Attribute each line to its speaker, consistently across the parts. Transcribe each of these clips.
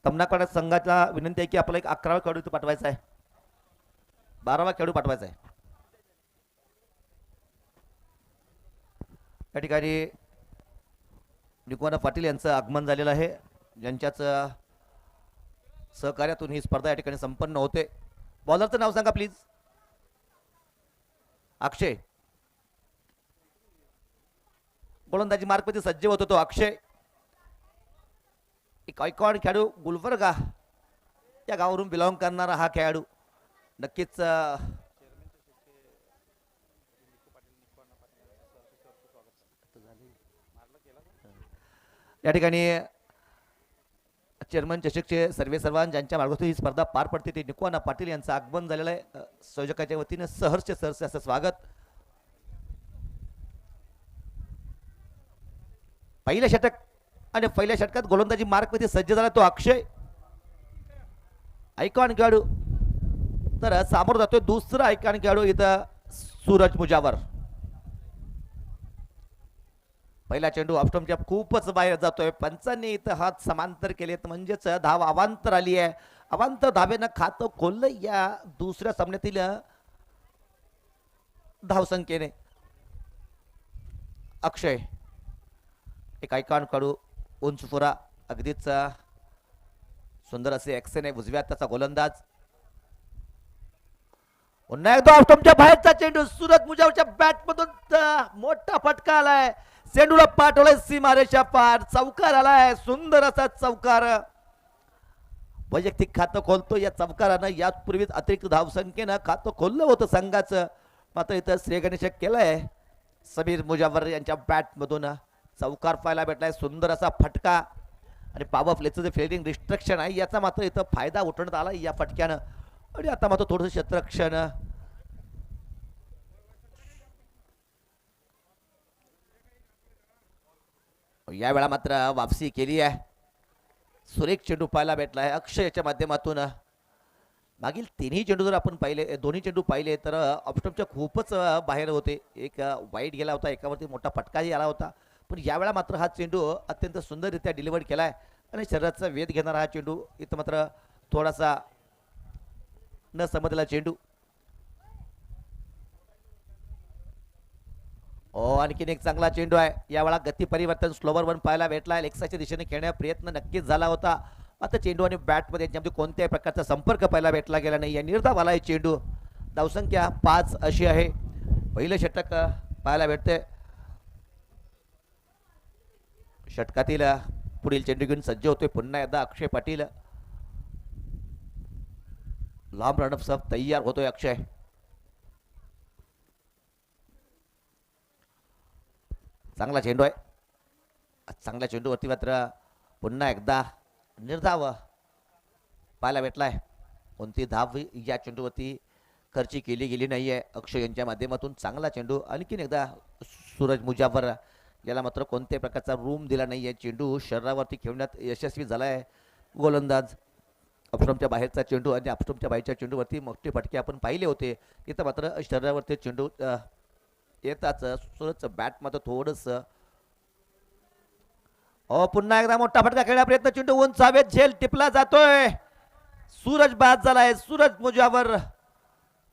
Speaker 1: सामना करण्याच्या संघाचा विनंती आहे की आपल्याला एक 11वा खेळाडू इथं पाठवायचा आहे, 12वा खेळाडू पाठवायचा आहे. या ठिकाणी निकोना पाटील यांचं आगमन झालेलं आहे, ज्यांच्याच सहकार्यातून ही स्पर्धा या ठिकाणी संपन्न होते. बॉलरचं नाव सांगा प्लीज. अक्षय. गोलंदाजी मार्कमध्ये सज्ज होतो तो अक्षय, एक आयकॉन खेळाडू. गुलबर्गा या गावावरून बिलॉंग करणारा हा खेळाडू नक्कीच या ठिकाणी चेअरमन चषकचे सर्वांना ज्यांच्या मार्गातून ही स्पर्धा पार पडते ते निकोना पाटील यांचं आगमन झालेलं आहे. संयोजकाच्या वतीने सहर्ष असं स्वागत. पहिल्या षटक आणि पहिल्या षटकात गोलंदाजी मार्कमध्ये सज्ज झाला तो अक्षय, आयकॉन खेळाडू. तर सामोर जातोय दुसरा आयकॉन खेळाडू इथं सूरज मुजावर. पहिला चेंडू ऑफस्टंपच्या खूपच बाहेर जातोय. पंचांनी इथं हात समांतर केलेत, म्हणजेच धाव अवांतर आली आहे. अवांतर धावेनं खातं खोललं या दुसऱ्या सामन्यातील धावसंख्येने. अक्षय एक आयकॉन काढू, उंचपुरा, अगदीच सुंदर असे ॲक्शन आहे उजव्यात त्याचा गोलंदाज. पुन्हा एकदा ऑफस्टंपच्या बाहेरचा चेंडू सूरज मुजावरच्या बॅटमधून मोठा फटका आलाय. चेंडूला पाठवलाय सीमारेषा पार, चौकार आलाय, सुंदर असा चौकार. वैयक्तिक खातं खोलतो या चौकारानं. यापूर्वीच अतिरिक्त धावसंख्येनं खातं खोललं होतं संघाचं, मात्र इथं श्रेयगणेशक केलंय. समीर मुजावर यांच्या बॅटमधून चौकार पाहायला भेटलाय, सुंदर असा फटका. आणि पॉवर प्लेचं जे फिल्डिंग रिस्ट्रिक्शन आहे याचा मात्र इथं फायदा उठवण्यात आला या फटक्यानं. आणि आता मात्र थोडंसं क्षेत्ररक्षण. यावेळा मात्र वापसी केली आहे. सुरेख चेंडू पाहायला भेटला आहे अक्षयच्या माध्यमातून. मागील तिन्ही चेंडू जर आपण पाहिले, दोन्ही चेंडू पाहिले तर ऑफस्टंपच्या खूपच बाहेर होते. एक वाईट गेला होता, एकावरती मोठा फटकाही आला होता. पण यावेळा मात्र हा चेंडू अत्यंत सुंदररित्या डिलिव्हर्ड केला आहे. आणि शरीराचा वेध घेणारा हा चेंडू इथं मात्र थोडासा न समजलेला चेंडू. आणखीन एक चांगला चेंडू आहे. यावेळा गती परिवर्तन स्लोवर वन पाहायला भेटला. लेक्साच्या दिशेने खेळण्याचा प्रयत्न नक्कीच झाला होता. आता चेंडू आणि बॅटमध्ये यांच्यामध्ये कोणत्याही प्रकारचा संपर्क पाहायला भेटला गेला नाही. या निर्धाव आला चेंडू. धावसंख्या 5 अशी आहे. पहिलं षटक पाहायला भेटते. षटकातील पुढील चेंडू घेऊन सज्ज होतोय पुन्हा एकदा अक्षय पाटील. लांब रनअप सब तयार होतोय अक्षय. चांगला चेंडू आहे. चांगल्या चेंडूवरती मात्र पुन्हा एकदा निर्धाव पाहायला भेटलाय. कोणती धाव या चेंडूवरती खर्ची केली गेली नाहीये अक्षय यांच्या माध्यमातून. चांगला चेंडू. आणखीन एकदा सूरज मुजावर याला मात्र कोणत्याही प्रकारचा रूम दिला नाहीये. चेंडू शरीरावरती खेळण्यात यशस्वी झालाय गोलंदाज. ऑफस्टंपच्या बाहेरचा चेंडू आणि ऑफस्टंपच्या बाहेरच्या चेंडूवरती मोठे फटके आपण पाहिले होते. इथं मात्र शरीरावरती चेंडू येताच सूरजचं बॅट मात्र थोडंसं पुन्हा एकदा मोठा फटका खेळण्याचा प्रयत्न. चेंडू उंच हवेत झेल टिपला जातोय. सूरज बाद झालाय. सूरज मुजावर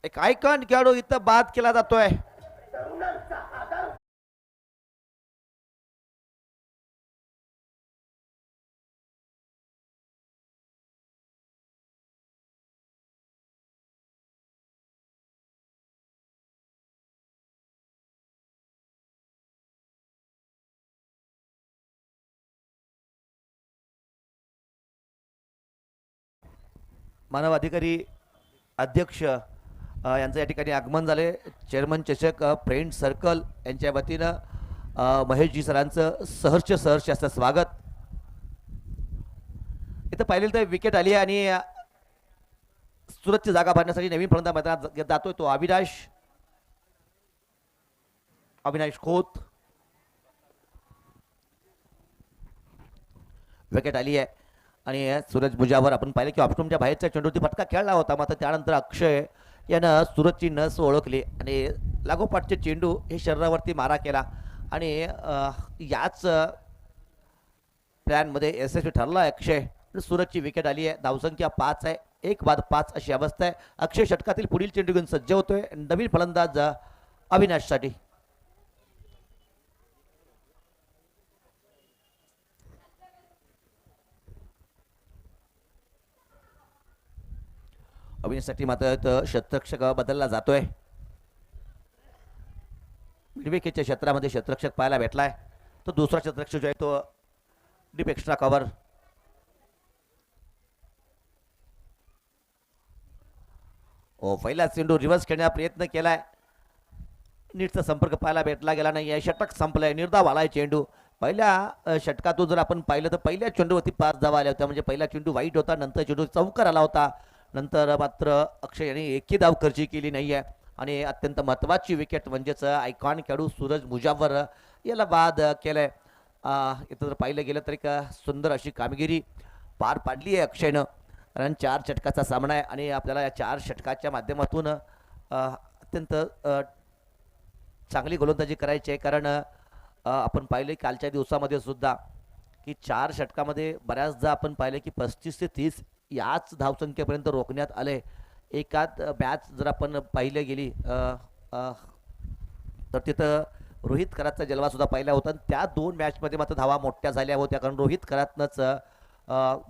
Speaker 1: एक आयकॉन खेळाडू इथं बाद केला जातोय. मानव अधिकारी अध्यक्ष यांचं या ठिकाणी आगमन झाले. चेअरमन चषक फ्रेंड सर्कल यांच्या वतीनं महेशजी सरांचं सहर्ष असं स्वागत. इथं पाहिलेलं तर विकेट आली आहे आणि सुरतची जागा भरण्यासाठी नवीन फलंदाज मैदानात जातोय तो अविनाश खोत. विकेट आली आहे आणि सूरज मुजावर आपण पाहिलं की ऑफस्टंपच्या बाहेरच्या चेंडूवरती फटका खेळला होता. मात्र त्यानंतर अक्षय यानं सूरजची नस ओळखली आणि लागोपाठचे चेंडू हे शरीरावरती मारा केला आणि याच प्लॅनमध्ये यशस्वी ठरला अक्षय. सूरजची विकेट आली आहे. धावसंख्या 5 आहे. 1 बाद 5 अशी अवस्था आहे. अक्षय षटकातील पुढील चेंडू घेऊन सज्ज होतोय नवीन फलंदाज अविनाशसाठी. अविनाशसाठी मात्र शतरक्षक बदलला जातोय. मिडविकेटच्या क्षेत्रामध्ये शतरक्षक पाहायला भेटलाय. तो दुसरा शतरक्षक जो आहे तो डीप एक्स्ट्रा कव्हर. पहिला चेंडू रिव्हर्स खेळण्याचा प्रयत्न केलाय. नीटचा संपर्क पाहायला भेटला गेला नाही. षटक संपलंय. निर्धाव आलाय चेंडू. पहिल्या षटकातून जर आपण पाहिलं तर पहिल्या चेंडूवरती 5 धावा आल्या होत्या. म्हणजे पहिला चेंडू वाईट होता. नंतर चेंडू चौकार आला होता. नंतर मात्र अक्षय यांनी एकही धाव खर्ची केली नाहीये. आणि अत्यंत महत्त्वाची विकेट म्हणजेच आयकॉन खेळाडू सूरज मुजावर याला बाद केलंय. इथं जर पाहिलं गेलं तर एक सुंदर अशी कामगिरी पार पाडली आहे अक्षयनं. कारण 4 षटकाचा सामना आहे आणि आपल्याला या 4 षटकाच्या माध्यमातून अत्यंत चांगली गोलंदाजी करायची आहे. कारण आपण पाहिले कालच्या दिवसामध्ये सुद्धा की 4 षटकामध्ये बऱ्याचदा आपण पाहिले की 35 ते 30 याच धावसंख्येपर्यंत रोखण्यात आले. एकात मॅच जर आपण पाहिले गेली तर तिथं रोहित करातचा जलवा सुद्धा पाहिला होता. त्या 2 मॅचमध्ये मात्र धावा मोठ्या झाल्या होत्या. कारण रोहित करातनंच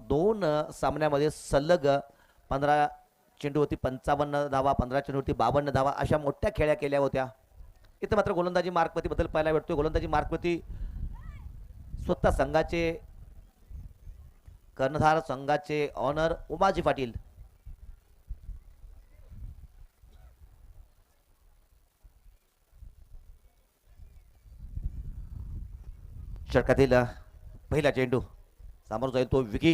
Speaker 1: 2 सामन्यामध्ये सलग 15 चेंडूवरती 55 धावा, 15 चेंडूवरती 52 धावा अशा मोठ्या खेळ्या केल्या होत्या. इथं मात्र गोलंदाजी मार्कवरती बदल पाहायला भेटतोय. गोलंदाजी मार्कवरती स्वतः संघाचे कर्णधार, संघाचे ऑनर उमाजी पाटील. षटकातील पहिला चेंडू समोर जाईल तो विकी.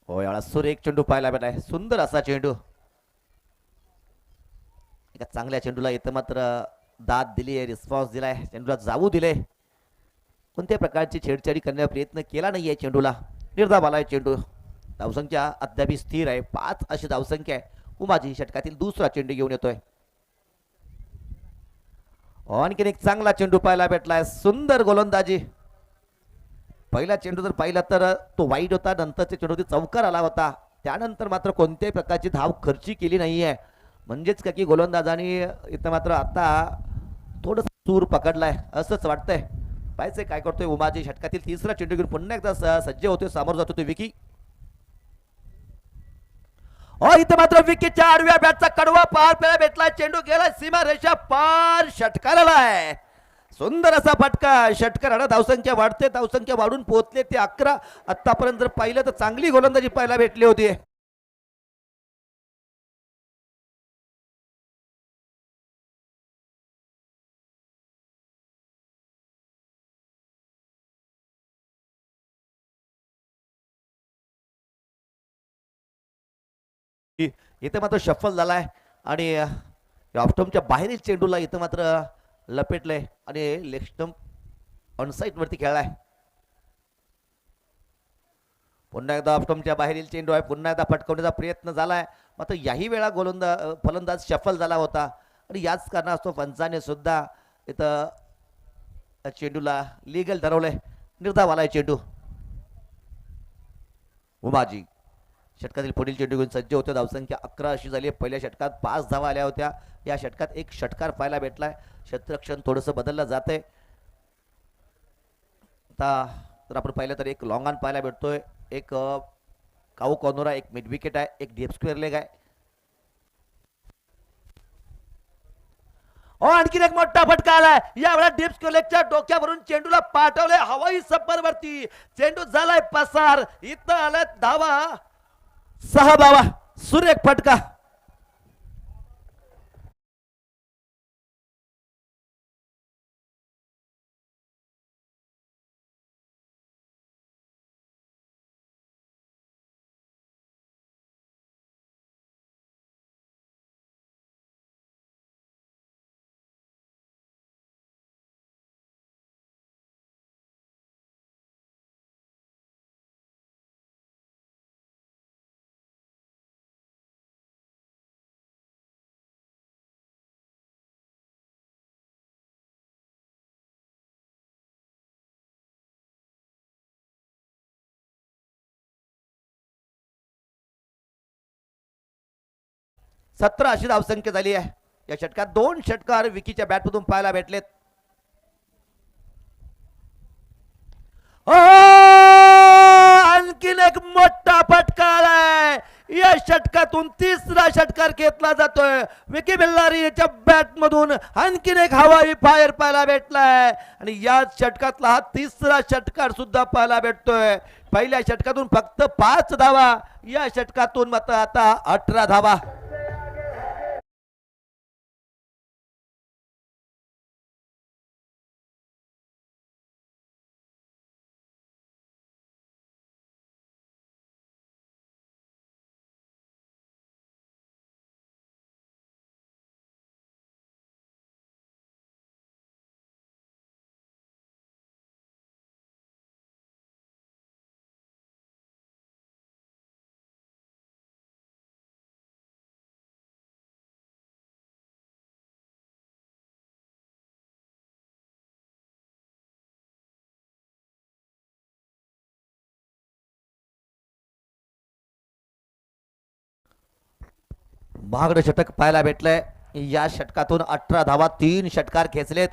Speaker 1: हो याला सुरेख चेंडू पाहायला भेटलाय. सुंदर असा चेंडू. एका चांगल्या चेंडूला इथं मात्र दाद दिली आहे. रिस्पॉन्स दिलाय. चेंडूला जाऊ दिले. कोणत्या प्रकारची छेडछाडी करण्याचा प्रयत्न केला नाहीये चेंडूला. निर्धाव आलाय चेंडू. धावसंख्या अद्याप स्थिर आहे. 5 अशी धावसंख्या आहे. उमाजी षटकातील दुसरा चेंडू घेऊन येतोय. आणखीन एक चांगला चेंडू पाहायला भेटलाय. सुंदर गोलंदाजी. पहिला चेंडू जर पाहिला तर तो वाईट होता. नंतरच्या चेंडूवरती चौकार आला होता. त्यानंतर मात्र कोणत्याही प्रकारची धाव खर्ची केली नाहीये. म्हणजेच का की गोलंदाजाने इथं मात्र आता थोडं सूर पकडलाय असंच वाटतंय. पाहिजे काय करतोय उमाजी. षटकातील तिसरा चेंडू घेऊन पुन्हा एकदा सज्ज होतोय. समोर जातो तो विकी. इथं मात्र विकीच्या आडव्या बॅटचा कडवा पार प्यायला भेटला. चेंडू गेला सीमा रेषा पार. षटकाराला आहे. सुंदर असा फटका. षटकार धावसंख्या वाढते. धावसंख्या वाढून पोहोचले ते 11. आतापर्यंत जर पाहिलं तर चांगली गोलंदाजी पाहायला भेटली होती. इथं मात्र शफल झालाय आणि ऑफस्टंपच्या बाहेरील चेंडूला इथं मात्र लपेटलंय आणि लेग स्टंप ऑनसाईट वरती खेळलाय. पुन्हा एकदा ऑफस्टंपच्या बाहेरील चेंडू आहे. पुन्हा एकदा फटकवण्याचा प्रयत्न झालाय. मात्र याही वेळा फलंदाज शफल झाला होता आणि याच कारणास्तव पंचाने सुद्धा इथं चेंडूला लिगल ठरवलंय. निर्धाव आलाय चेंडू. उमाजी षटकातील पुढील चेंडू घेऊन सज्ज होते. धावसंख्या 11 अशी झाली. पहिल्या षटकात 5 धावा आल्या होत्या. या षटकात एक षटकार पाहायला भेटलाय. क्षेत्ररक्षण थोडंसं बदललं जातंय. आता जर आपण पाहिलं तर एक लॉंग ऑन पाहायला भेटतोय. एक काऊ कॉर्नर आहे. एक मिड विकेट आहे. एक डीप स्क्वेअर लेग आहे. आणखीन एक मोठा फटका आलाय. यावेळेला डीप स्क्वेअर लेगच्या डोक्यावरून चेंडूला पाठवले हवाई सफरवरती. चेंडू झालाय पसार. इथं आलाय धावा 6 धावा. सुरेख फटका. 17 अशी धावसंख्या झाली आहे. या षटकात 2 षटकार विकीच्या बॅटमधून पाहायला भेटलेत. आणखीन एक मोठा फटका आलाय. या षटकातून तिसरा षटकार घेतला जातोय. विकी बेल्लारी याच्या बॅट मधून आणखीन एक हवाई फायर पाहायला भेटलाय आणि या षटकातला हा तिसरा षटकार सुद्धा पाहायला भेटतोय. पहिल्या षटकातून फक्त 5 धावा, या षटकातून मात्र आता 18 धावा. महागडं षटक पाहायला भेटलंय. या षटकातून 18 धावा, 3 षटकार खेचलेत.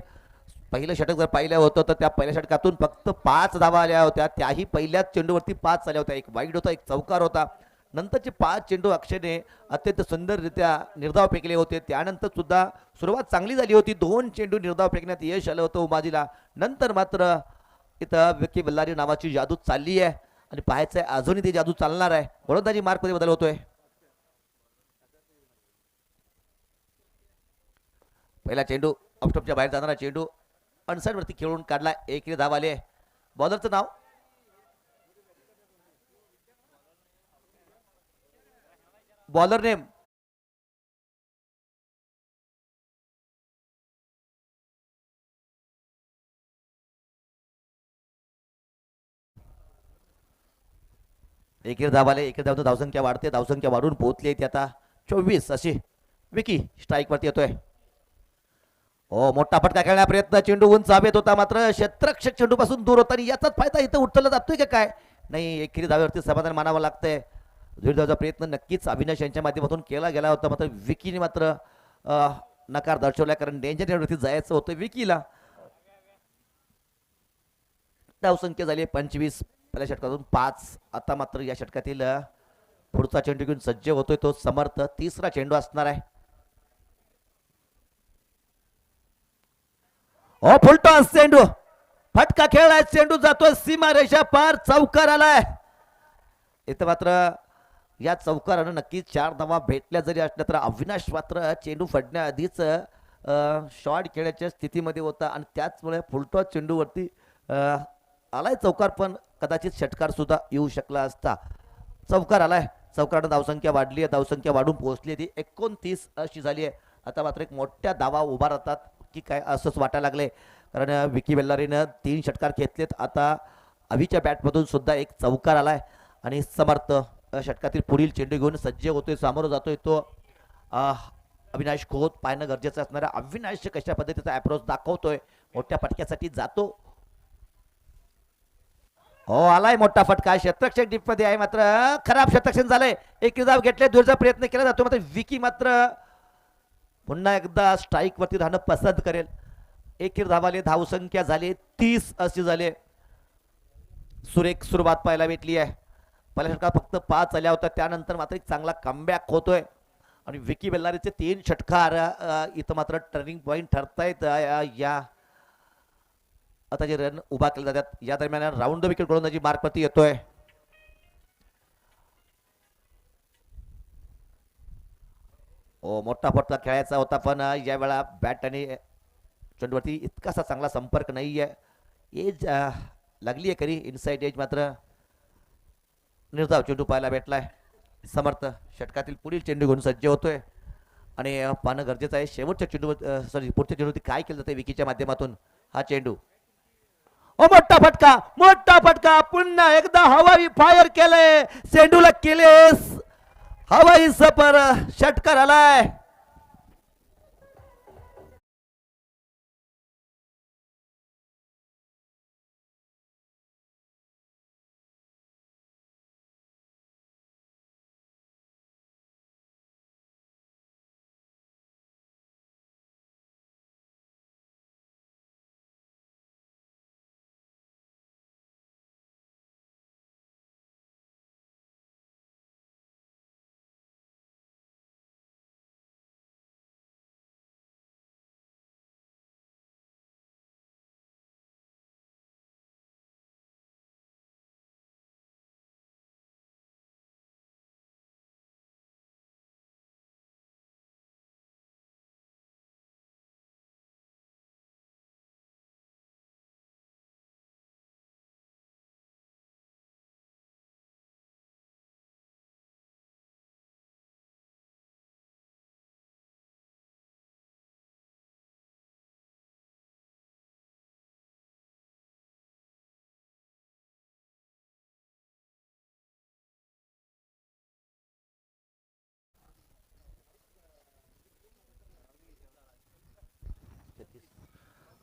Speaker 1: पहिलं षटक जर पाहिलं होतं तर त्या पहिल्या षटकातून फक्त 5 धावा आल्या होत्या. त्याही पहिल्याच चेंडूवरती 5 आल्या होत्या. एक वाईड होता, एक चौकार होता. नंतरचे 5 चेंडू अक्षयने अत्यंत सुंदररित्या निर्धाव फेकले होते. त्यानंतर सुद्धा सुरुवात चांगली झाली होती. 2 चेंडू निर्धाव फेकण्यात यश आलं होतं उमाजीला. नंतर मात्र इथं विकी बेल्लारी नावाची जादू चालली आहे आणि पाहायचंय अजूनही ती जादू चालणार आहे. गोलंदाजी मार्कमध्ये बदल होतोय. पहिला चेंडू ऑफस्टॉपच्या बाहेर जाणारा चेंडू अनसाइड वरती खेळून काढला. एक धाव आले. बॉलरचं नाव बॉलर नेम एक धाव आले. एक धाव धावसंख्या वाढते. धावसंख्या वाढून पोहोचली ती आता 24 अशी. विकी स्ट्राईक वरती येतोय. हो, मोठा फटका खेळण्या प्रयत्न. चेंडू उंच हवेत होता, मात्र क्षेत्ररक्षक चेंडू पासून दूर होता आणि याचाच फायदा इथं उठवला जातोय का काय? नाही, एकेरी धाव्यावरती समाधान मानावं लागतंय. धावाचा प्रयत्न नक्कीच अविनाश यांच्या माध्यमातून केला गेला होता, मात्र विकीने मात्र नकार दर्शवला, कारण डेंजर एरियावरती जायचं होतं विकीला. धावसंख्या झाली 25. पहिल्या षटकातून 5. आता मात्र या षटकातील पुढचा चेंडू घेऊन सज्ज होतोय तो समर्थ. तिसरा चेंडू असणार आहे. ओ फुलटॉस चेंडू, फटका खेळलाय. चेंडू जातोय सीमा रेषा पार. चौकार आलाय. इथं मात्र या चौकारानं नक्कीच 4 धावा भेटल्या जरी असल्या तर अविनाश मात्र चेंडू फडण्याआधीच शॉट खेळण्याच्या स्थितीमध्ये होता आणि त्याचमुळे फुलटॉस चेंडूवरती आलाय चौकार, पण कदाचित षटकार सुद्धा येऊ शकला असता. चौकार आलाय. चौकारानं धावसंख्या वाढली आहे. धावसंख्या वाढून पोहोचली ती 29 अशी झाली आहे. आता मात्र एक मोठ्या धावा उभा राहतात की काय असंच वाटायला लागले, कारण विकी बेल्लारीनं 3 षटकार घेतलेत. आता अभिच्या बॅटमधून सुद्धा एक चौकार आलाय आणि समर्थ षटकातील पुढील चेंडू घेऊन सज्ज होतोय. सामोरं जातोय तो अविनाश खोत. पाहणं गरजेचं असणारा अविनाश कशा पद्धतीचा अप्रोच दाखवतोय. मोठ्या फटक्यासाठी जातो. हो, आलाय मोठा फटका. क्षेत्ररक्षक डीप मध्ये आहे, मात्र खराब क्षेत्ररक्षण झालंय. एक धाव घेतले, दूरचा प्रयत्न केला जातो, मात्र विकी मात्र पुन्हा एकदा स्ट्राईक वरती राहणं पसंत करेल. एक धावाले. धावसंख्या झाली 30 अशी झाले. सुरेख सुरुवात पाहायला भेटली आहे. पहिल्या षटकात फक्त 5 आल्या होत्या. त्यानंतर मात्र एक चांगला कमबॅक होतोय आणि विकी बेल्लारीचे 3 षटकार इथं मात्र टर्निंग पॉइंट ठरतायत. या आता जे रन उभा केले जातात या दरम्यान राऊंड द विकेट गोलंदाजी मार्कवरती येतोय. ओ, मोठा फटका खेळायचा होता, पण यावेळा बॅट आणि चेंडूवरती इतकासा चांगला संपर्क नाही आहे. एज लागली आहे खरी, इनसाइड एज, मात्र निर्धाव चेंडू पाहायला भेटलाय. समर्थ षटकातील पुढील चेंडू घेऊन सज्ज होतोय आणि पाहणं गरजेचं आहे शेवटच्या चेंडू सॉरी पुढच्या चेंडूवरती काय केलं जाते विकीच्या माध्यमातून. हा चेंडू, ओ मोठा फटका, मोठा फटका. पुन्हा एकदा हवाई फायर केलंय. चेंडूला केलेस हवाई सपर. षटकार आलाय.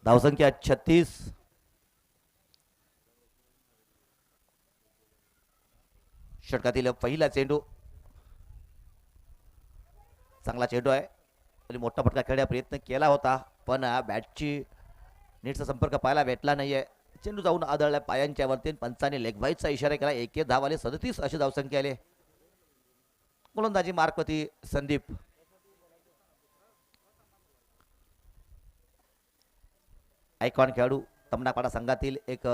Speaker 1: धावसंख्या 36. षटकातील पहिला चेंडू, चांगला चेंडू आहे आणि मोठा फटका खेळण्याचा प्रयत्न केला होता पण बॅटची नीटचा संपर्क पाहायला भेटला नाहीये. चेंडू जाऊन आदळला पायांच्या वरती. पंचाने लेग बाईटचा इशारा केला. 1 धाव आले. 37 अशी धावसंख्या आले. गोलंदाजी मार्कवरती संदीप. आयकॉन खेळाडू तमनापाडा संघातील एक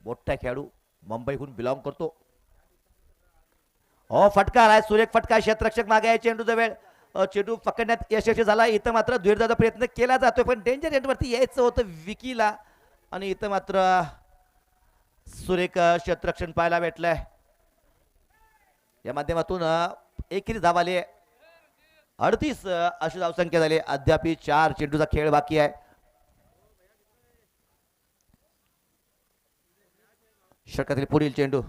Speaker 1: मोठा खेळाडू, मुंबईहून बिलॉंग करतो. हो, फटका आलाय, सुरेख फटका. क्षेत्ररक्षक मागे आहे. चेंडूचा वेळ, चेंडू पकडण्यात यशस्वी झाला. इथं मात्र द्विर्धाचा प्रयत्न केला जातोय पण डेंजर एंडवरती यायचं होतं विकीला आणि इथं मात्र सुरेख क्षेत्ररक्षण पाहायला भेटलंय. या माध्यमातून एकेरी धाव आली. 38 अशी धावसंख्या झाली. अद्याप 4 चेंडूचा खेळ बाकी आहे. षटकातील पुढील चेंडू,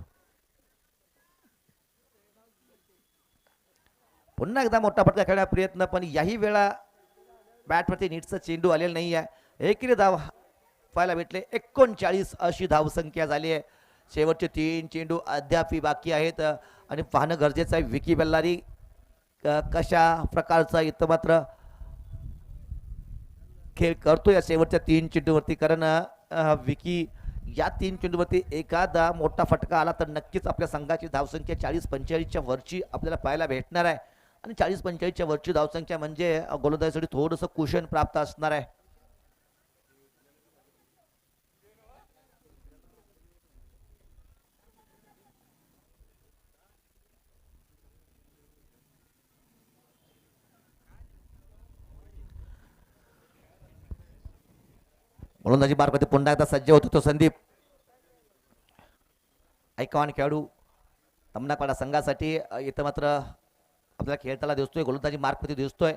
Speaker 1: पुन्हा एकदा मोठा फटका खेळण्याचा प्रयत्न पण याही वेळा बॅटवरती नीटचा चेंडू आलेला नाही आहे. एकेरी धाव पाहायला भेटले. 39 अशी धावसंख्या झाली आहे. शेवटचे 3 चेंडू अद्याप बाकी आहेत आणि पाहणं गरजेचं आहे विकी बेल्लारी कशा प्रकारचा इथं मात्र खेळ करतो या शेवटच्या 3 चेंडूवरती. कारण विकी या 3 चेंडूवरती एखादा मोठा फटका आला तर नक्कीच आपल्या संघाची धावसंख्या 40-45च्या वरची आपल्याला पाहायला भेटणार आहे आणि 40-45च्या वरची धावसंख्या म्हणजे गोलंदाजीसाठी थोडंसं कुशन प्राप्त असणार आहे. गोलंदाजी मार्गावरती पुन्हा एकदा सज्ज होतो तो संदीप. आयकॉन खेळाडू तमनापाडा संघासाठी इथं मात्र आपल्याला खेळताना दिसतोय. गोलंदाजी मार्गवरती दिसतोय.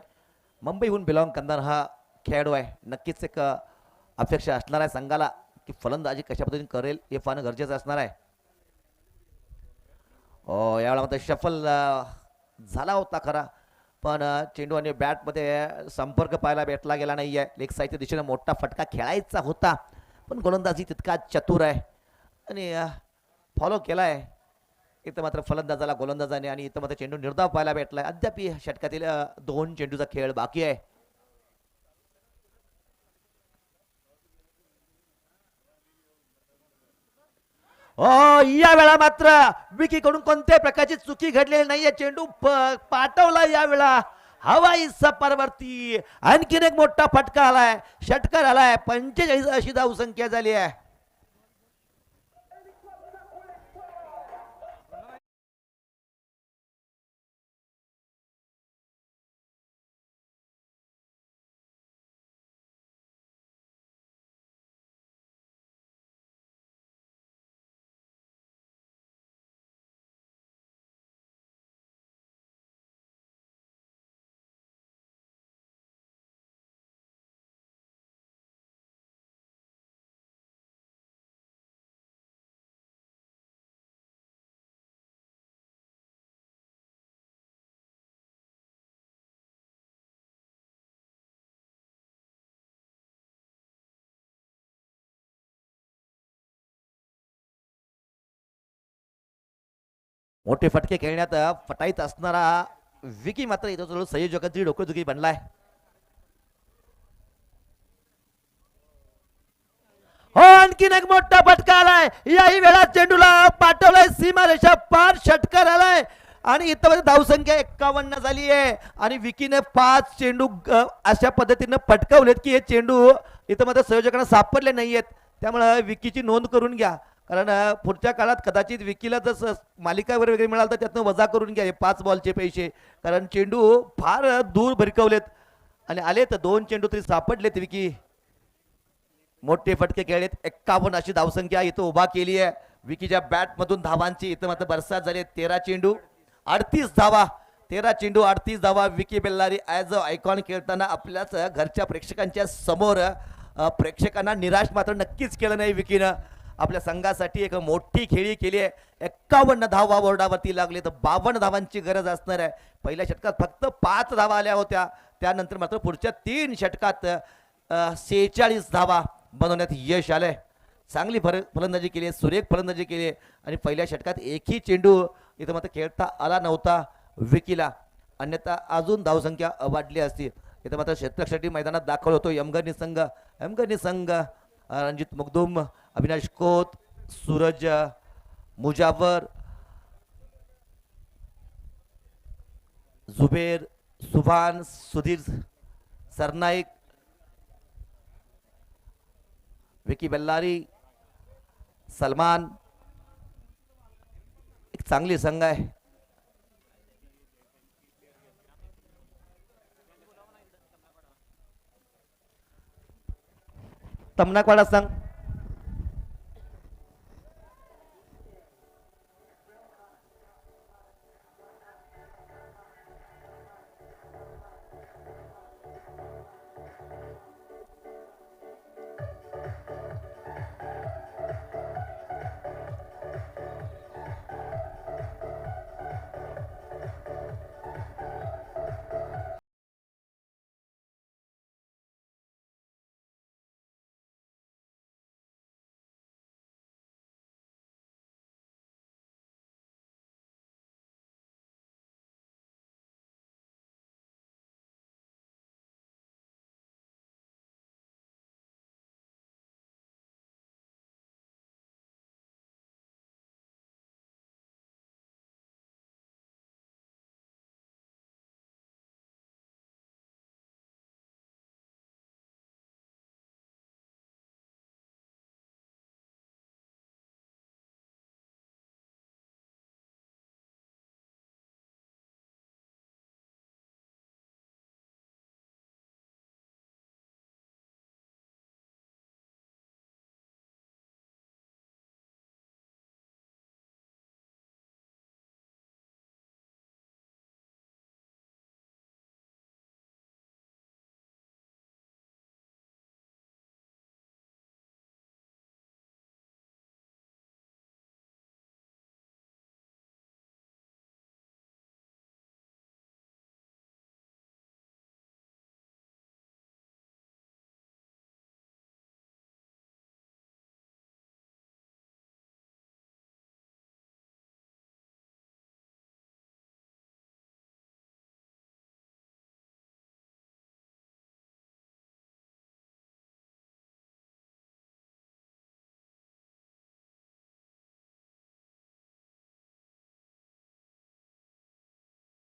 Speaker 1: मुंबईहून बिलॉंग करणारा हा खेळाडू आहे. नक्कीच एक अपेक्षा असणार आहे संघाला की फलंदाजी कशा पद्धतीने करेल हे पाहणं गरजेचं असणार आहे. यावेळेला मात्र शफल झाला होता खरा पण चेंडू आणि बॅटमध्ये संपर्क पाहायला भेटला गेला नाही आहे. लेग साईडच्या दिशेने मोठा फटका खेळायचा होता पण गोलंदाजी तितका चतुर आहे आणि फॉलो केला आहे इथं मात्र फलंदाजाला गोलंदाजाने आणि इथं मात्र चेंडू निर्धाव पाहायला भेटलाय. अद्याप षटकातील 2 चेंडूचा खेळ बाकी आहे. या वेळा मात्र विकी कडून कोणत्याही प्रकारची चुकी घडलेली नाहीये. चेंडू पाठवला यावेळा हवाई सपारवरती. आणखीन एक मोठा फटका आलाय, षटकार आलाय. 45 अशी धावसंख्या झाली आहे. मोठे फटके खेळण्यात फटाईत असणारा विकी मात्र इथं संयोजकांची डोकेदुखी बनलाय. हो, आणखीन एक मोठा फटका आलाय. याही वेळा चेंडूला पाठवलाय सीमारेषा पार. षटकार आलाय आणि इथं धावसंख्या 51 झाली आहे आणि विकीने 5 चेंडू अशा पद्धतीने पटकावलेत की हे चेंडू इथं मात्र संयोजकांना सापडले नाहीयेत. त्यामुळे विकीची नोंद करून घ्या कारण पुढच्या काळात कदाचित विकीला जर मालिका वगैरे मिळालं तर त्यातनं वजा करून घ्या हे 5 बॉलचे पैसे. कारण चेंडू फार दूर भिरकवलेत आणि आले तर 2 चेंडू तरी सापडलेत. विकी मोठे फटके खेळलेत. 51 अशी धावसंख्या इथं उभा केली आहे. विकीच्या बॅटमधून धावांची इथं मात्र बरसात झाली. 13 चेंडू 38 धावा. 13 चेंडू 38 धावा. Vicky Bellary as a icon खेळताना आपल्याच घरच्या प्रेक्षकांच्या समोर प्रेक्षकांना निराश मात्र नक्कीच केलं नाही विकीनं. आपल्या संघासाठी एक मोठी खेळी केली आहे. 51 धावा बोर्डावरती लागले तर 52 धावांची गरज असणार आहे. पहिल्या षटकात फक्त 5 धावा आल्या होत्या. त्यानंतर मात्र पुढच्या 3 षटकात 46 धावा बनवण्यात यश आलंय. चांगली फलंदाजी केली आहे, सुरेख फलंदाजी केली आहे आणि पहिल्या षटकात एकही चेंडू इथं मात्र खेळता आला नव्हता विकीला, अन्यथा अजून धावसंख्या वाढली असती. इथं मात्र क्षेत्रक्षटी मैदानात दाखल होतो यमगनी संघ रणजित मुगदुम, अविनाश खोत, सूरज मुजावर, जुबेर, सुभान, सुधीर सरनाईक, विकी बेल्लारी, सलमान. एक चांगली संघ आहे. तमनाकवाडा संघ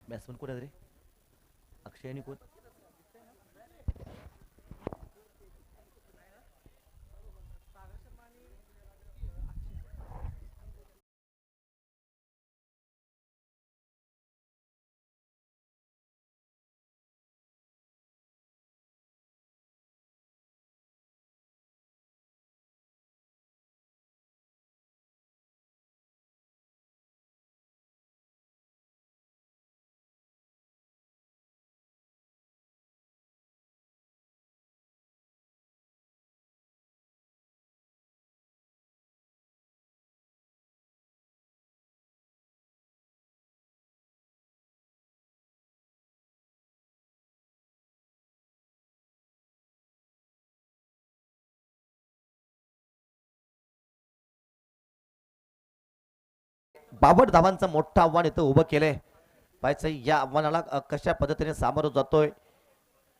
Speaker 1: बॅट्समन कुठे रे? अक्षय आणि कोण? बावट धावांचं मोठं आव्हान इथं उभं केलंय. पाहायचं या आव्हानाला कशा पद्धतीने सामोरं जातोय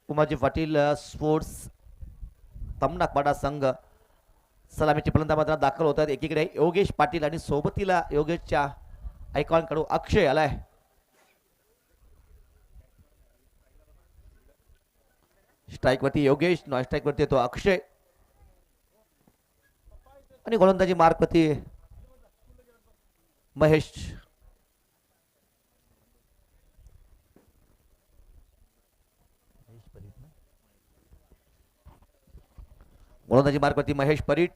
Speaker 1: उमाजी पाटील स्पोर्ट्स तमनाकवाडा संघ. सलामीची फलंदाज दाखल होतात. एकीकडे योगेश पाटील आणि सोबतीला योगेशच्या आयकॉन कडून अक्षय आलाय. स्ट्राइक वरती योगेश, नॉन स्ट्राइक वरती तो अक्षय आणि गोलंदाजी मार्क वरती महेश. गोलंदाजी मार्क वरती महेश परीट.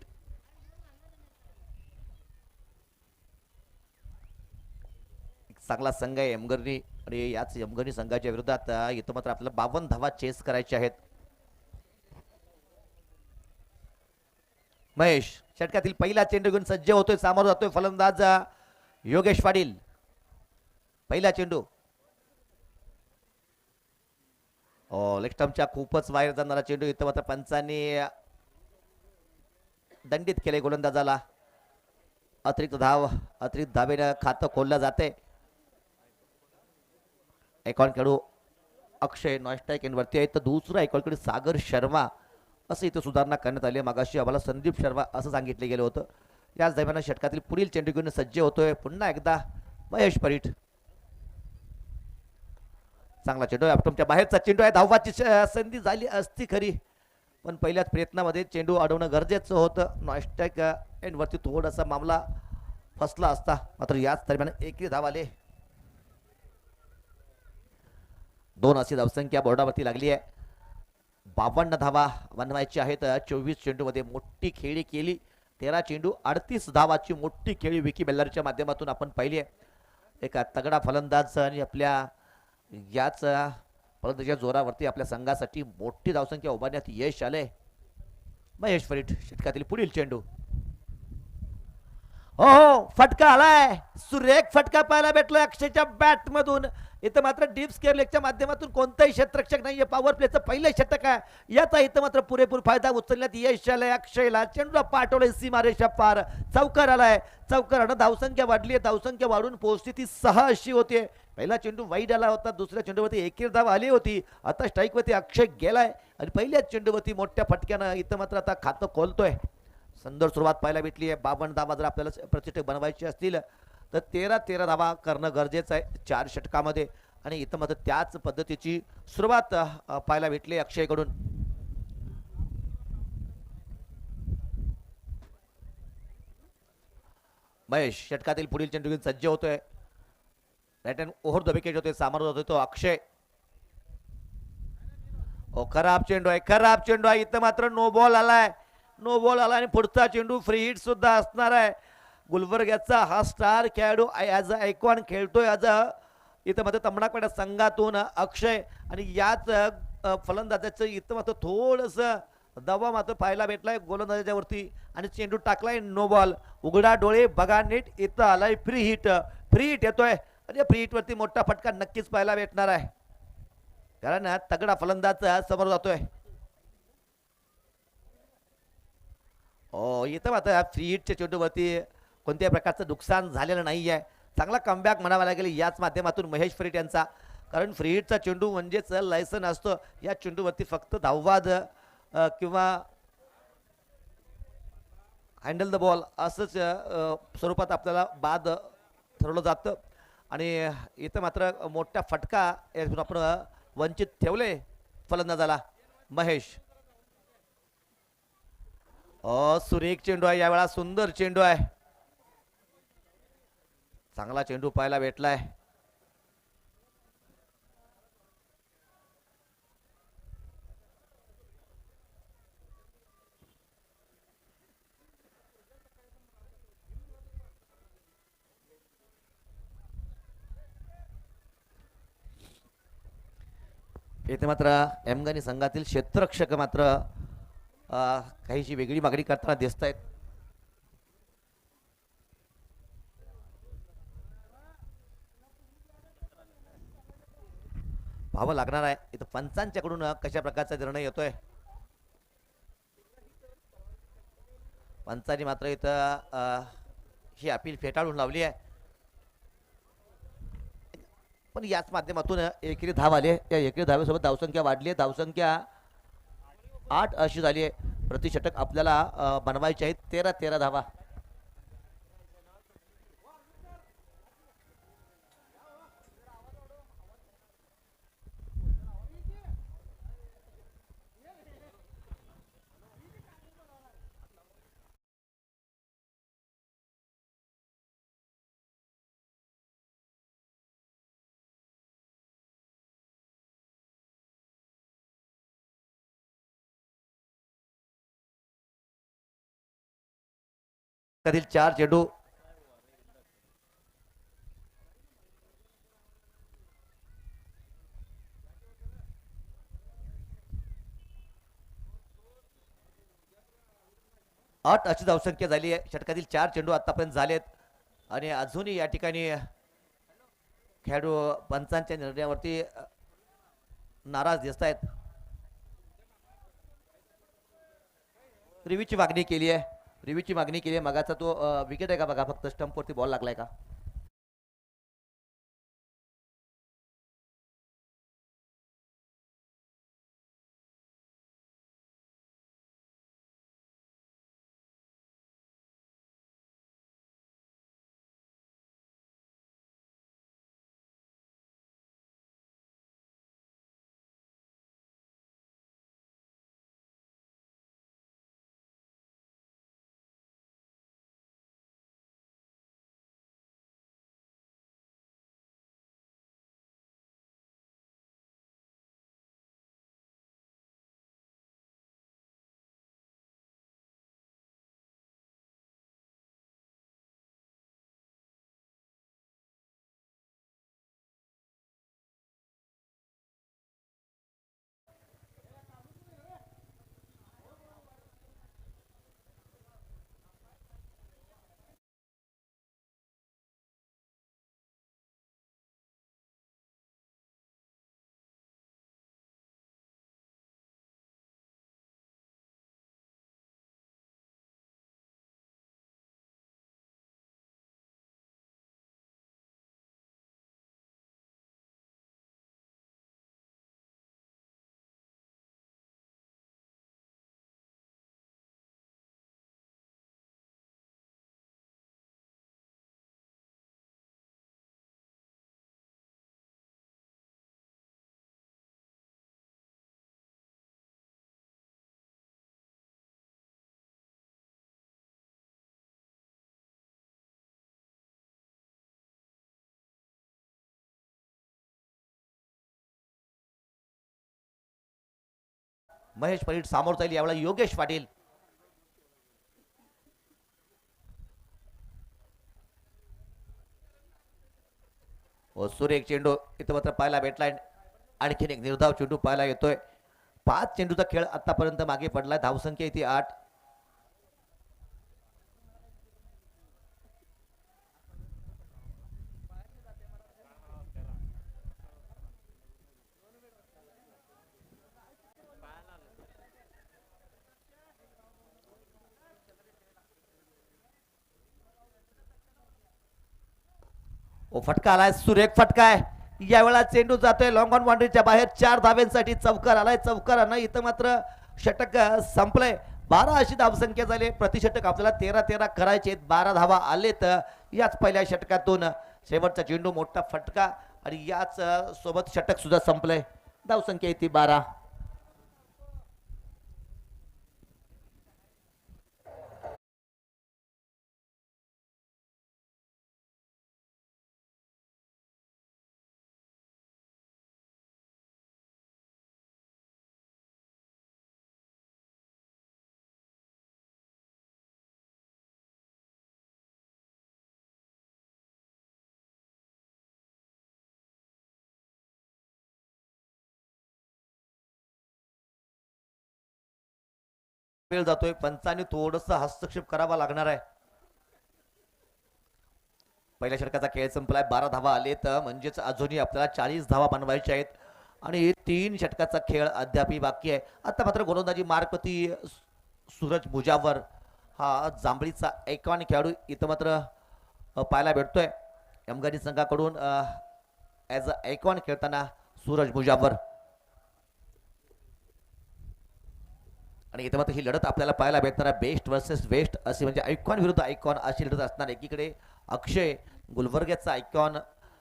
Speaker 1: चांगला संघ आहे यमगर्णी आणि याच यमगर्णी संघाच्या विरोधात इथं मात्र आपल्याला 52 धावा चेस करायचे आहेत. महेश षटकातील पहिला चेंडू घेऊन सज्ज होतोय, सामोर जातोय फलंदाज योगेश पाटील. पहिला चेंडू लेग स्टंपच्या खूपच बाहेर जाणारा चेंडू इथं मात्र पंचांनी दंडित केले गोलंदाजाला. अतिरिक्त धाबेनं खातं खोललं जाते. एकॉन खेळू अक्षय नॉस्ट्राईक वरती आहे तर दुसरा एकॉनकडे सागर शर्मा असं इथं सुधारणा करण्यात आली आहे. मागाशी आम्हाला संदीप शर्मा असं सांगितलं गेलं होतं. याच दरम्यान षटकातील पुढील चेंडू घेऊन सज्ज होतोय पुन्हा एकदा महेश परीट. चांगला चेंडू आहे तुमच्या बाहेरचा चेंडू आहे. धावाची संधी झाली असती खरी पण पहिल्याच प्रयत्नामध्ये चेंडू अडवणं गरजेचं होतं. नॉस्ट्राईक एंडवरती थोडासा मामला फसला असता मात्र याच दरम्यान एकही धाव आले. 2 अशी धावसंख्या बोर्डावरती लागली आहे. 52 धावा बनवायची आहेत. 24 चेंडूमध्ये मोठी खेळी केली. 13 चेंडू 38 धावाची मोठी खेळी विकी बेल्लारच्या माध्यमातून आपण पाहिली आहे. एक तगडा फलंदाज आणि आपल्या याच फलंदाजीच्या जोरावरती आपल्या संघासाठी मोठी धावसंख्या उभारण्यात यश आले. महेश फरीट षटकातील पुढील चेंडू. हो फटका आलाय. सुरेख फटका पाहायला भेटलोय अक्षयच्या बॅट मधून. इथं मात्र डीप स्केअर लेगच्या माध्यमातून कोणताही क्षेत्ररक्षक नाहीये. पॉवर प्लेचं पहिलं षटक आहे. याचा इथं मात्र पुरेपूर फायदा उचलण्यात यश आलंय अक्षयला. चेंडूला पाठवलंय सीमारेषा पार. चौकार आलाय. चौकारानं धावसंख्या वाढली आहे. धावसंख्या वाढून पोहोचली ती 6 अशी होते. पहिला चेंडू वाईड आला होता. दुसऱ्या चेंडूवरती एकेर धाव आली होती. आता स्ट्राईकवरती अक्षय गेलाय आणि पहिल्याच चेंडूवरती मोठ्या फटक्यानं इथं मात्र आता खातं खोलतोय. सुंदर सुरुवात पाहायला भेटली आहे. 52 धावा जर आपल्याला प्रतिष्ठित बनवायची असतील तर 13 धावा करणं गरजेचं आहे 4 षटकामध्ये आणि इथं मात्र त्याच पद्धतीची सुरुवात पाहायला भेटली अक्षयकडून. महेश षटकातील पुढील चेंडू घेऊन सज्ज होतोय. Right hand over the wicket होते. सामोर होतोय तो अक्षय. खराब चेंडू आहे. खराब चेंडू आहे. इथं मात्र नो बॉल आलाय. नो बॉल आला आणि पुढचा चेंडू फ्री हिट सुद्धा असणार आहे. गुलबर्ग्याचा हा स्टार खेळाडू ॲज अ आयकॉन खेळतोय. ॲज अ इथं मात्र तमणाकडे संघातून अक्षय आणि याच फलंदाजाचं इथं मात्र थोडंसं दबाव मात्र पाहायला भेटलाय गोलंदाजाच्या वरती आणि चेंडू टाकलाय नो बॉल. उघडा डोळे बघा नीट. इथं आलाय फ्री हिट. फ्री हिट येतोय आणि फ्री हिट वरती मोठा फटका नक्कीच पाहायला भेटणार आहे कारण तगडा फलंदाज समोर जातोय. इथं मात्र फ्री हिटच्या चेंडूवरती कोणत्याही प्रकारचं नुकसान झालेलं नाही आहे. चांगला कमबॅक म्हणावा लागेल याच माध्यमातून महेश फरीट यांचा कारण फ्री हिटचा चेंडू म्हणजेच लायसन असतं. या चेंडूवरती फक्त धाववाद किंवा हँडल द बॉल असंच स्वरूपात आपल्याला बाद ठरवलं जातं आणि इथं मात्र मोठा फटका यातून आपण वंचित ठेवले फलंदाजाला. महेश सुरेख चेंडू आहे. यावेळा सुंदर चेंडू आहे. चांगला चेंडू पाहायला भेटलाय. इथे मात्र एमगानी संघातील क्षेत्ररक्षक मात्र काहीशी वेगळी मागणी करताना दिसत आहेत. पाहावं लागणार आहे इथं पंचांच्याकडून कशा प्रकारचा निर्णय येतोय. पंचांनी मात्र इथं ही अपील फेटाळून लावली आहे पण याच माध्यमातून एकेरी धाव आली आहे. या एकेरी धावेसोबत धावसंख्या वाढली आहे. धावसंख्या 8 अशी झाली आहे. प्रतिषटक आपल्याला बनवायचे आहेत 13 धावा. कधील 4 चेंडू 8 अशी धावसंख्या झाली आहे. षटकातील 4 चेंडू आतापर्यंत झालेत आणि अजूनही या ठिकाणी खेळाडू पंचांच्या निर्णयावरती नाराज दिसत आहेत. रिव्ह्यूची मागणी केली आहे. रिव्ह्यूची मागणी केली आहे. मगाचा तो विकेट आहे का बघा, फक्त स्टंपवरती बॉल लागलाय का. महेश परीट सामोर जाईल यावेळेला योगेश पाटील. सुरेख चेंडू इथं मात्र पाहायला भेटलाय. आणखीन एक निर्धाव चेंडू पाहायला येतोय. 5 चेंडूचा खेळ आतापर्यंत मागे पडलाय. धावसंख्या इथे 8. फटका आलाय, सुरेख फटका आहे. यावेळेला चेंडू जातोय लॉंग ऑन बाउंड्रीच्या बाहेर. 4 धाब्यांसाठी चौकार आलाय. चौकारानं इथं मात्र षटक संपलंय. 12 अशी धावसंख्या झाली. प्रतिषटक आपल्याला 13-13 करायचे. 12 धावा आले तर याच पहिल्या षटकातून शेवटचा चेंडू मोठा फटका आणि याच सोबत षटक सुद्धा संपलंय. धावसंख्या येते 12. वेळ जातोय. पंचांनी थोडंसं हस्तक्षेप करावा लागणार आहे. पहिल्या षटकाचा खेळ संपलाय. 12 धावा आले तर म्हणजेच अजूनही आपल्याला 40 धावा बनवायच्या आहेत आणि 3 षटकाचा खेळ अद्याप बाकी आहे. आता मात्र गोलंदाजी मार्गपती सूरज मुजावर हा जांभळीचा ऐकॉन खेळाडू इथं मात्र पाहायला भेटतोय. अफगाणी संघाकडून ॲज अ ऐकॉन खेळताना सूरज मुजावर. आणि इथं मात्र ही लढत आपल्याला पाहायला भेटणार आहे. बेस्ट वर्सेस वेस्ट अशी, म्हणजे आयकॉन विरुद्ध आयकॉन अशी लढत असणार. एकीकडे अक्षय गुलबर्ग्याचा आयकॉन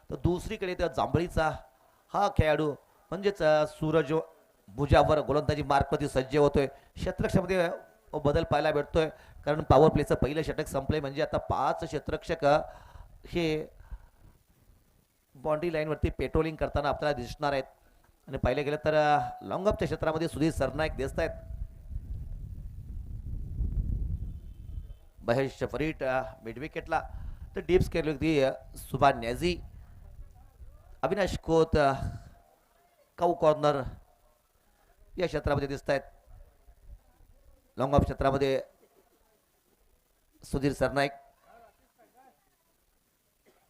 Speaker 1: तर दुसरीकडे त्या जांभळीचा हा खेळाडू म्हणजेच सूरज भुजावर गोलंदाजी मार्गपती सज्ज होतोय. क्षेत्ररक्षणामध्ये बदल पाहायला भेटतोय कारण पॉवर प्लेचं पहिलं षटक संपलंय. म्हणजे आता 5 क्षेत्ररक्षक हे बाउंड्री लाईनवरती पेट्रोलिंग करताना आपल्याला दिसणार आहेत. आणि पाहिलं गेलं तर लॉंग ऑफच्या क्षेत्रामध्ये सुधीर सरनाईक दिसत आहेत. महेश फरीट मिड विकेटला तर डीप्स केली होती सुभान न्याझी. अविनाश खोत काऊ कॉर्नर या क्षेत्रामध्ये दिसत आहेत. लॉंग ऑफ क्षेत्रामध्ये सुधीर सरनाईक.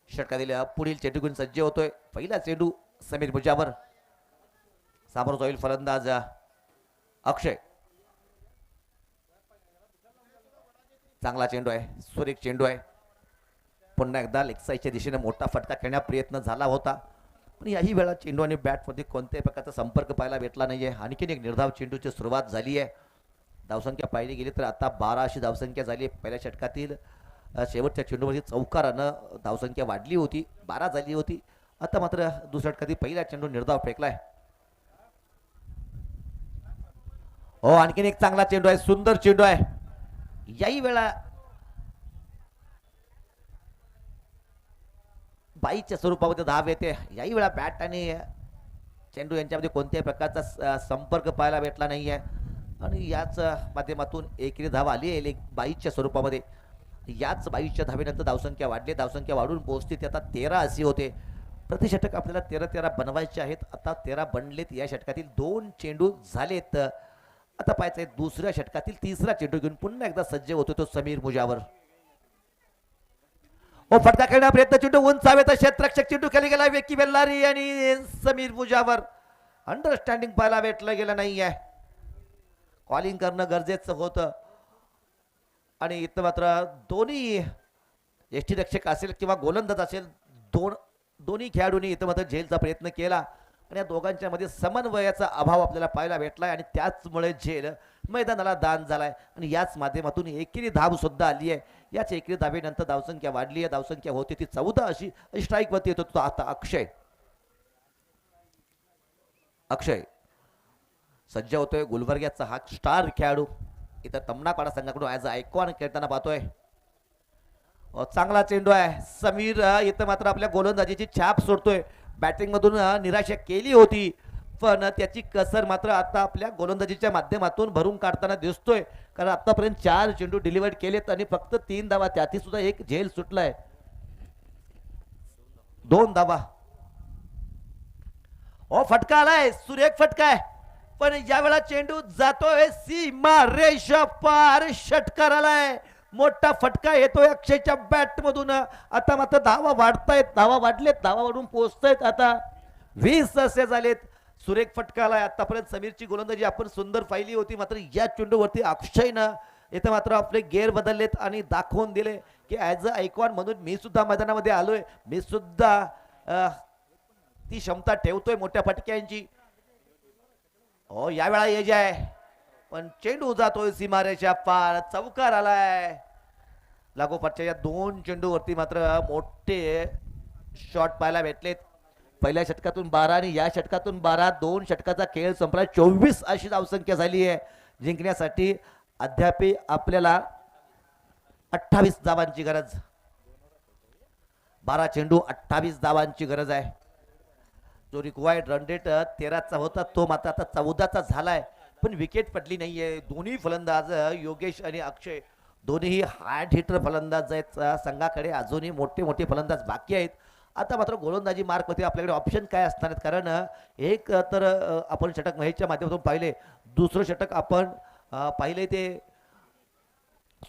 Speaker 1: षटका दिल्या पुढील चेंडू घेऊन सज्ज होतोय. पहिला चेंडू समीर मुजावर. समोर जाईल फलंदाज अक्षय. चांगला चेंडू आहे, सुरेख चेंडू आहे. पुन्हा एकदा लेग साईडच्या दिशेने मोठा फटका खेळण्याचा प्रयत्न झाला होता, पण याही वेळा चेंडू आणि बॅटमध्ये कोणत्याही प्रकारचा संपर्क पाहायला भेटला नाहीये. आणखीन एक निर्धाव चेंडूची सुरुवात झाली आहे. धावसंख्या पाहिली गेली तर आता 12 अशी धावसंख्या झाली. पहिल्या षटकातील शेवटच्या चेंडूवरती चौकारानं धावसंख्या वाढली होती, 12 झाली होती. आता मात्र दुसऱ्या षटकातील पहिला चेंडू निर्धाव फेकलाय. हो, आणखीन एक चांगला चेंडू आहे, सुंदर चेंडू आहे. याही वेळा बाईच्या स्वरूपामध्ये धाव येते. याही वेळा बॅट आणि चेंडू यांच्यामध्ये कोणत्याही प्रकारचा संपर्क पाहायला भेटला नाहीये आणि याच माध्यमातून एकेरी धाव आली आहे बाईच्या स्वरूपामध्ये. याच बाईच्या धावेनंतर धावसंख्या वाढली, धावसंख्या वाढून पोहोचते ते आता 13 अशी होते. प्रति षटक आपल्याला 13 बनवायचे आहेत. आता 13 बनलेत. या षटकातील 2 चेंडू झालेत. आता पाहायचंय दुसऱ्या षटकातील तिसरा चेंडू घेऊन पुन्हा एकदा सज्ज होतो तो समीर मुजावर. ओ, फटका खेळण्याचा प्रयत्न, चेंडू उंचावे तर क्षेत्ररक्षक चेंडू खाली गेला. वेकी बेल्लारी आणि समीर मुजावर अंडरस्टँडिंग पाहायला भेटलं गेलं नाहीये. कॉलिंग करणं गरजेचं होतं आणि इथं मात्र दोन्ही यष्टीरक्षक असेल किंवा गोलंदाज असेल, दोन्ही खेळाडूंनी इथं मात्र झेलचा प्रयत्न केला आणि या दोघांच्या मध्ये समन्वयाचा अभाव आपल्याला पाहायला भेटलाय आणि त्याचमुळे झेल मैदानाला दान झालाय आणि याच माध्यमातून एकेरी धाव सुद्धा आली आहे. याच एकेरी धावेनंतर धावसंख्या वाढली आहे. धावसंख्या होती ती 14 अशी. स्ट्राईक वरती येतो तो आता अक्षय. अक्षय सज्ज होतोय. गुलबर्ग्याचा हा स्टार खेळाडू इथं तमनापाडा संघाकडून ॲज आयकॉन खेळताना पाहतोय. चांगला चेंडू आहे. समीर इथं मात्र आपल्या गोलंदाजीची छाप सोडतोय. बॅटिंग मधून निराशा केली होती पण त्याची कसर मात्र आता आपल्या गोलंदाजीच्या माध्यमातून भरून काढताना दिसतोय. कारण आतापर्यंत 4 चेंडू डिलिव्हर्ड केलेत आणि फक्त 3 धावा, त्यातही सुद्धा एक झेल सुटलाय. 2 धावा. ओ, फटका आलाय, सुरेख फटका आहे पण यावेळा चेंडू जातोय सीमा रेषा पार. षटकार आलाय, मोठा फटका येतोय अक्षयच्या बॅट मधून. आता मात्र धावा वाढतायत, धावा वाढलेत, धावा वाढून पोहोचतायत. आता 20 असे झालेत. सुरेख फटका आलाय. आतापर्यंत समीरची गोलंदाजी आपण सुंदर पाहिली होती, मात्र या चेंडूवरती अक्षयनं इथं मात्र आपले गेअर बदललेत आणि दाखवून दिले की ॲज अ आयकॉन म्हणून मी सुद्धा मैदानामध्ये आलोय, मी सुद्धा ती क्षमता ठेवतोय मोठ्या फटक्यांची. हो, यावेळा एज आहे पण चेंडू जातोय सीमारेषा पार. चौकार आलाय. लागोपाठच्या या 2 चेंडूवरती मात्र मोठे शॉट पाहायला भेटलेत. पहिल्या षटकातून 12 आणि या षटकातून 12. 2 षटकाचा खेळ संपला. 24 अशी धावसंख्या झाली आहे. जिंकण्यासाठी अद्याप आपल्याला 28 धावांची गरज. 12 चेंडू 28 धावांची गरज आहे. जो रिक्वायर्ड रन रेट 13चा होता तो मात्र आता 14चा झालाय पण विकेट पडली नाहीये. दोन्ही फलंदाज योगेश आणि अक्षय दोन्ही हार्ड हिटर फलंदाज आहेत. संघाकडे अजूनही मोठे मोठे फलंदाज बाकी आहेत. आता मात्र गोलंदाजी मार्कवरती आपल्याकडे ऑप्शन काय असणार आहेत, कारण एक तर आपण षटक महेशच्या माध्यमातून पाहिले, दुसरं षटक आपण पाहिले ते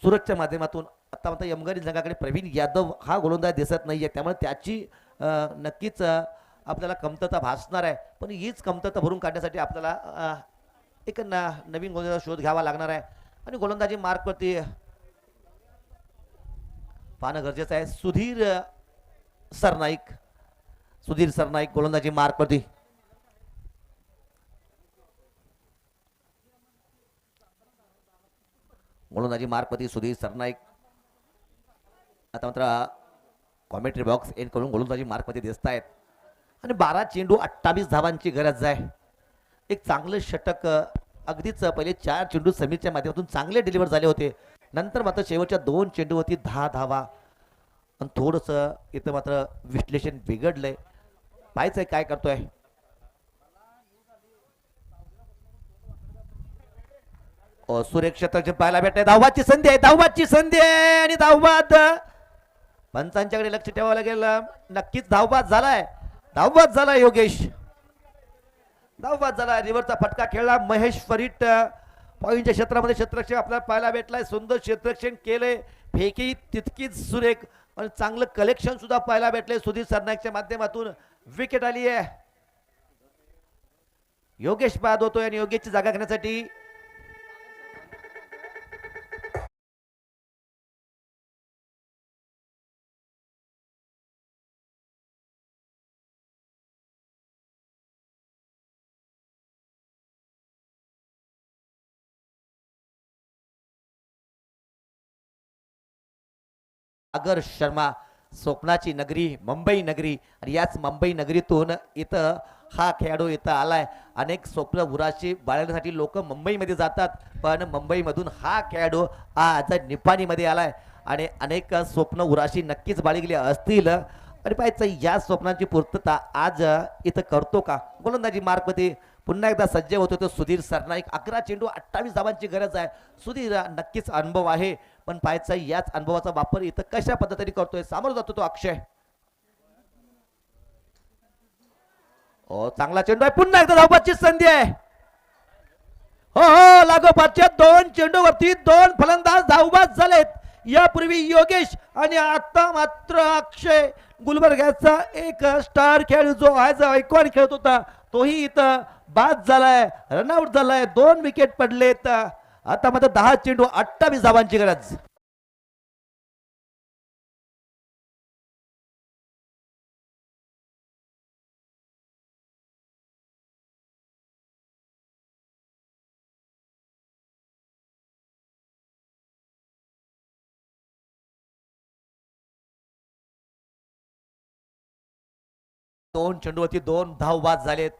Speaker 1: सुरतच्या माध्यमातून. आता मात्र यमगरी संघाकडे प्रवीण यादव हा गोलंदाज दिसत नाहीये, त्यामुळे त्याची नक्कीच आपल्याला कमतरता भासणार आहे. पण हीच कमतरता भरून काढण्यासाठी आपल्याला एक नवीन गोलंदाज शोध घ्यावा लागणार आहे आणि गोलंदाजी मार्कवरती पाहणं गरजेचं आहे. सुधीर सरनाईक गोलंदाजी मार्कवरती. गोलंदाजी मार्कवरती सुधीर सरनाईक. आता मात्र कॉमेंट्री बॉक्स एंड करून गोलंदाजी मार्कवरती दिसत आहेत आणि 12 चेंडू 28 धावांची गरज आहे. एक चांगलं षटक अगदीच पहिले 4 चेंडू समीरच्या माध्यमातून चांगले डिलिव्हर झाले होते. नंतर मात्र शेवटच्या 2 चेंडूवरती 10 धावा आणि थोडंसं इथं मात्र विश्लेषण बिघडलंय. पाहायचंय काय करतोय. सुरेख क्षेत्राचे पाहायला भेटते. धावबादची संधी आहे, धावबादची संधी आहे आणि धावबाद. पंचांच्याकडे लक्ष ठेवावं लागेल. नक्कीच धावबाद झालाय, धावबाद झाला. योगेश धावबाद झाला. रिव्हरचा फटका खेळला महेश फरीट. पॉईंटच्या क्षेत्रामध्ये क्षेत्ररक्षण आपल्याला पाहायला भेटलाय. सुंदर क्षेत्ररक्षण केले, फेकी तितकीच सुरेख आणि चांगलं कलेक्शन सुद्धा पाहायला भेटले. सुधीर सरनाईकच्या माध्यमातून विकेट आली आहे. योगेश बाद होतोय आणि योगेशची जागा घेण्यासाठी सागर शर्मा, स्वप्नाची नगरी मुंबई नगरी, आणि याच मुंबई नगरीतून इथं हा खेळाडू इथं आलाय. अनेक स्वप्न उराशी बाळगण्यासाठी लोक मुंबईमध्ये जातात, पण मुंबईमधून हा खेळाडू आज निपाणीमध्ये आलाय आणि अनेक स्वप्न उराशी नक्कीच बाळगली असतील. आणि पाहायचं या स्वप्नांची पूर्तता आज इथं करतो का. गोलंदाजी मार्गमध्ये पुन्हा एकदा सज्ज होतो तो सुधीर सरनाईक. 11 चेंडू 28 धावांची गरज आहे. सुधीर नक्कीच अनुभव आहे, पण पाहायचा याच अनुभवाचा वापर इथं कशा पद्धतीने करतोय. सामोर जातो तो अक्षय. ओ चांगला चेंडू आहे, पुन्हा एकदा धावपाची संधी आहे. हो हो, लागोपाठच्या 2 चेंडूवरती 2 फलंदाज धावबाद झालेत. यापूर्वी योगेश आणि आता मात्र अक्षय. गुलबर्ग्याचा एक स्टार खेळाडू जो आज ऐकवान खेळत होता तोही इथं बाद झालाय, रनआउट झालाय. 2 विकेट पडलेत. आता मात्र 10 चेंडू 28 धावांची गरज. दोन चेंडूवरती 2 धाव बाद झालेत.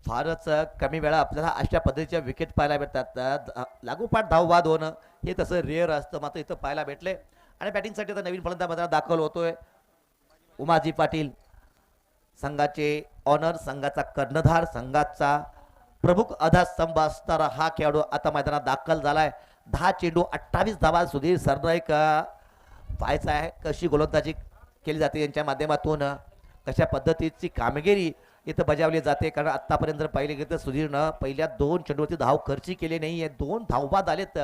Speaker 1: फारच कमी वेळा आपल्याला अशा पद्धतीच्या विकेट पाहायला भेटतात. लागोपाठ धावबाद होणं हे तसं रेअर असतं, मात्र इथं पाहायला भेटले. आणि बॅटिंगसाठी आता नवीन फलंदाज मैदानात दाखल होतोय उमाजी पाटील. संघाचे ऑनर, संघाचा कर्णधार, संघाचा प्रमुख आधारस्तंभ असणारा हा खेळाडू आता मैदानात दाखल झालाय. 10 चेंडू 28 धावा. सुधीर सरनाईक पाहायचा आहे कशी गोलंदाजी केली जाते यांच्या माध्यमातून, कशा पद्धतीची कामगिरी इथं बजावली जाते. कारण आतापर्यंत जर पाहिले गेलं तर सुधीरनं पहिल्या 2 चेंडूवरती धाव खर्ची केली नाहीये. 2 धावबाद आलेत.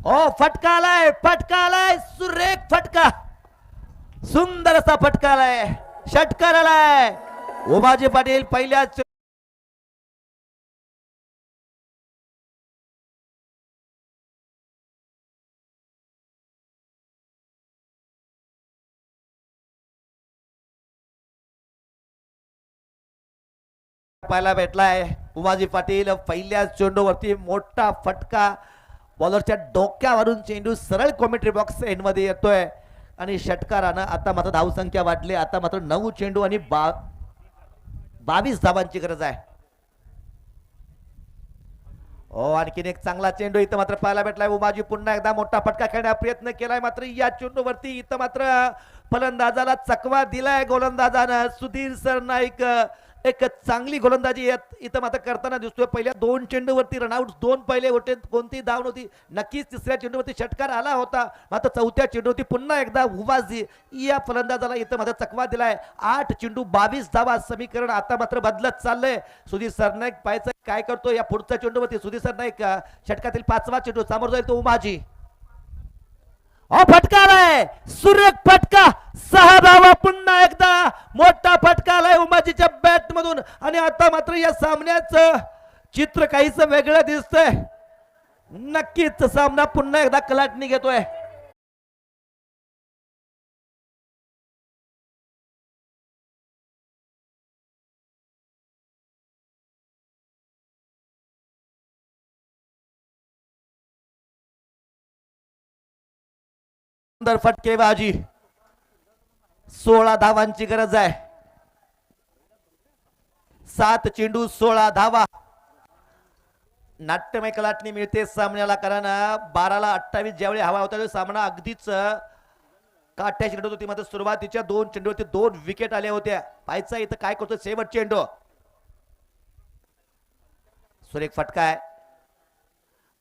Speaker 1: ओ फटका आलाय, फटका आलाय, सुरेख फटका, सुंदर असा फटका आलाय, षटकार आलाय. उमाजी पाटील पहिल्या पाहायला भेटलाय. उमाजी पाटील पहिल्या चेंडूवरती मोठा फटका, बॉलरच्या डोक्यावरून चेंडू सरळ कॉमेंट्री बॉक्स एंड मध्ये येतोय आणि षटकारानं आता मात्र धावसंख्या वाढली. आता मात्र 9 चेंडू आणि 22 धावांची गरज आहे. हो, आणखीन एक चांगला चेंडू इथं मात्र पाहायला भेटलाय. उमाजी पुन्हा एकदा मोठा फटका खेळण्याचा प्रयत्न केलाय, मात्र या चेंडूवरती इथं मात्र फलंदाजाला चकवा दिलाय गोलंदाजानं. सुधीर सरनाईक एक चांगली गोलंदाजी इथं मात्र करताना दिसतोय. पहिल्या 2 चेंडूवरती रनआउट 2 पहिले होते, कोणती धाव नव्हती. नक्कीच तिसऱ्या चेंडूवरती षटकार आला होता, मात्र चौथ्या चेंडूवरती पुन्हा एकदा उमाजी या फलंदाजाला इथं मात्र चकवा दिलाय. 8 चेंडू 22 धावा. समीकरण आता मात्र बदलत चाललंय. सुधीर सरनाईक पाहायचं काय करतो या पुढच्या चेंडूवरती. सुधीर सरनाईक षटकातील 5वा चेंडू, समोर जाईल तो उमाजी. फटका आलाय, सुरेख फटका, 6 धावा. पुन्हा एकदा मोठा फटका आलाय उमाजीच्या बॅट मधून. आणि आता मात्र या सामन्याचं चित्र काहीच वेगळं दिसतंय. नक्कीच सामना पुन्हा एकदा कलाटणी घेतोय. सुंदर फटकेबाजी, 16 धावांची गरज आहे. 7 चेंडू 16 धावा. नाट्यमय कलाटणी मिळते सामन्याला, कारण 12ला 28 ज्यावेळी हवा होता सामना अगदीच काट्याची लढत होती. मात्र सुरुवातीच्या 2 चेंडूवरती 2 विकेट आल्या होत्या. पाहायचा इथं काय करतो शेवट चेंडू. सुरेख फटका आहे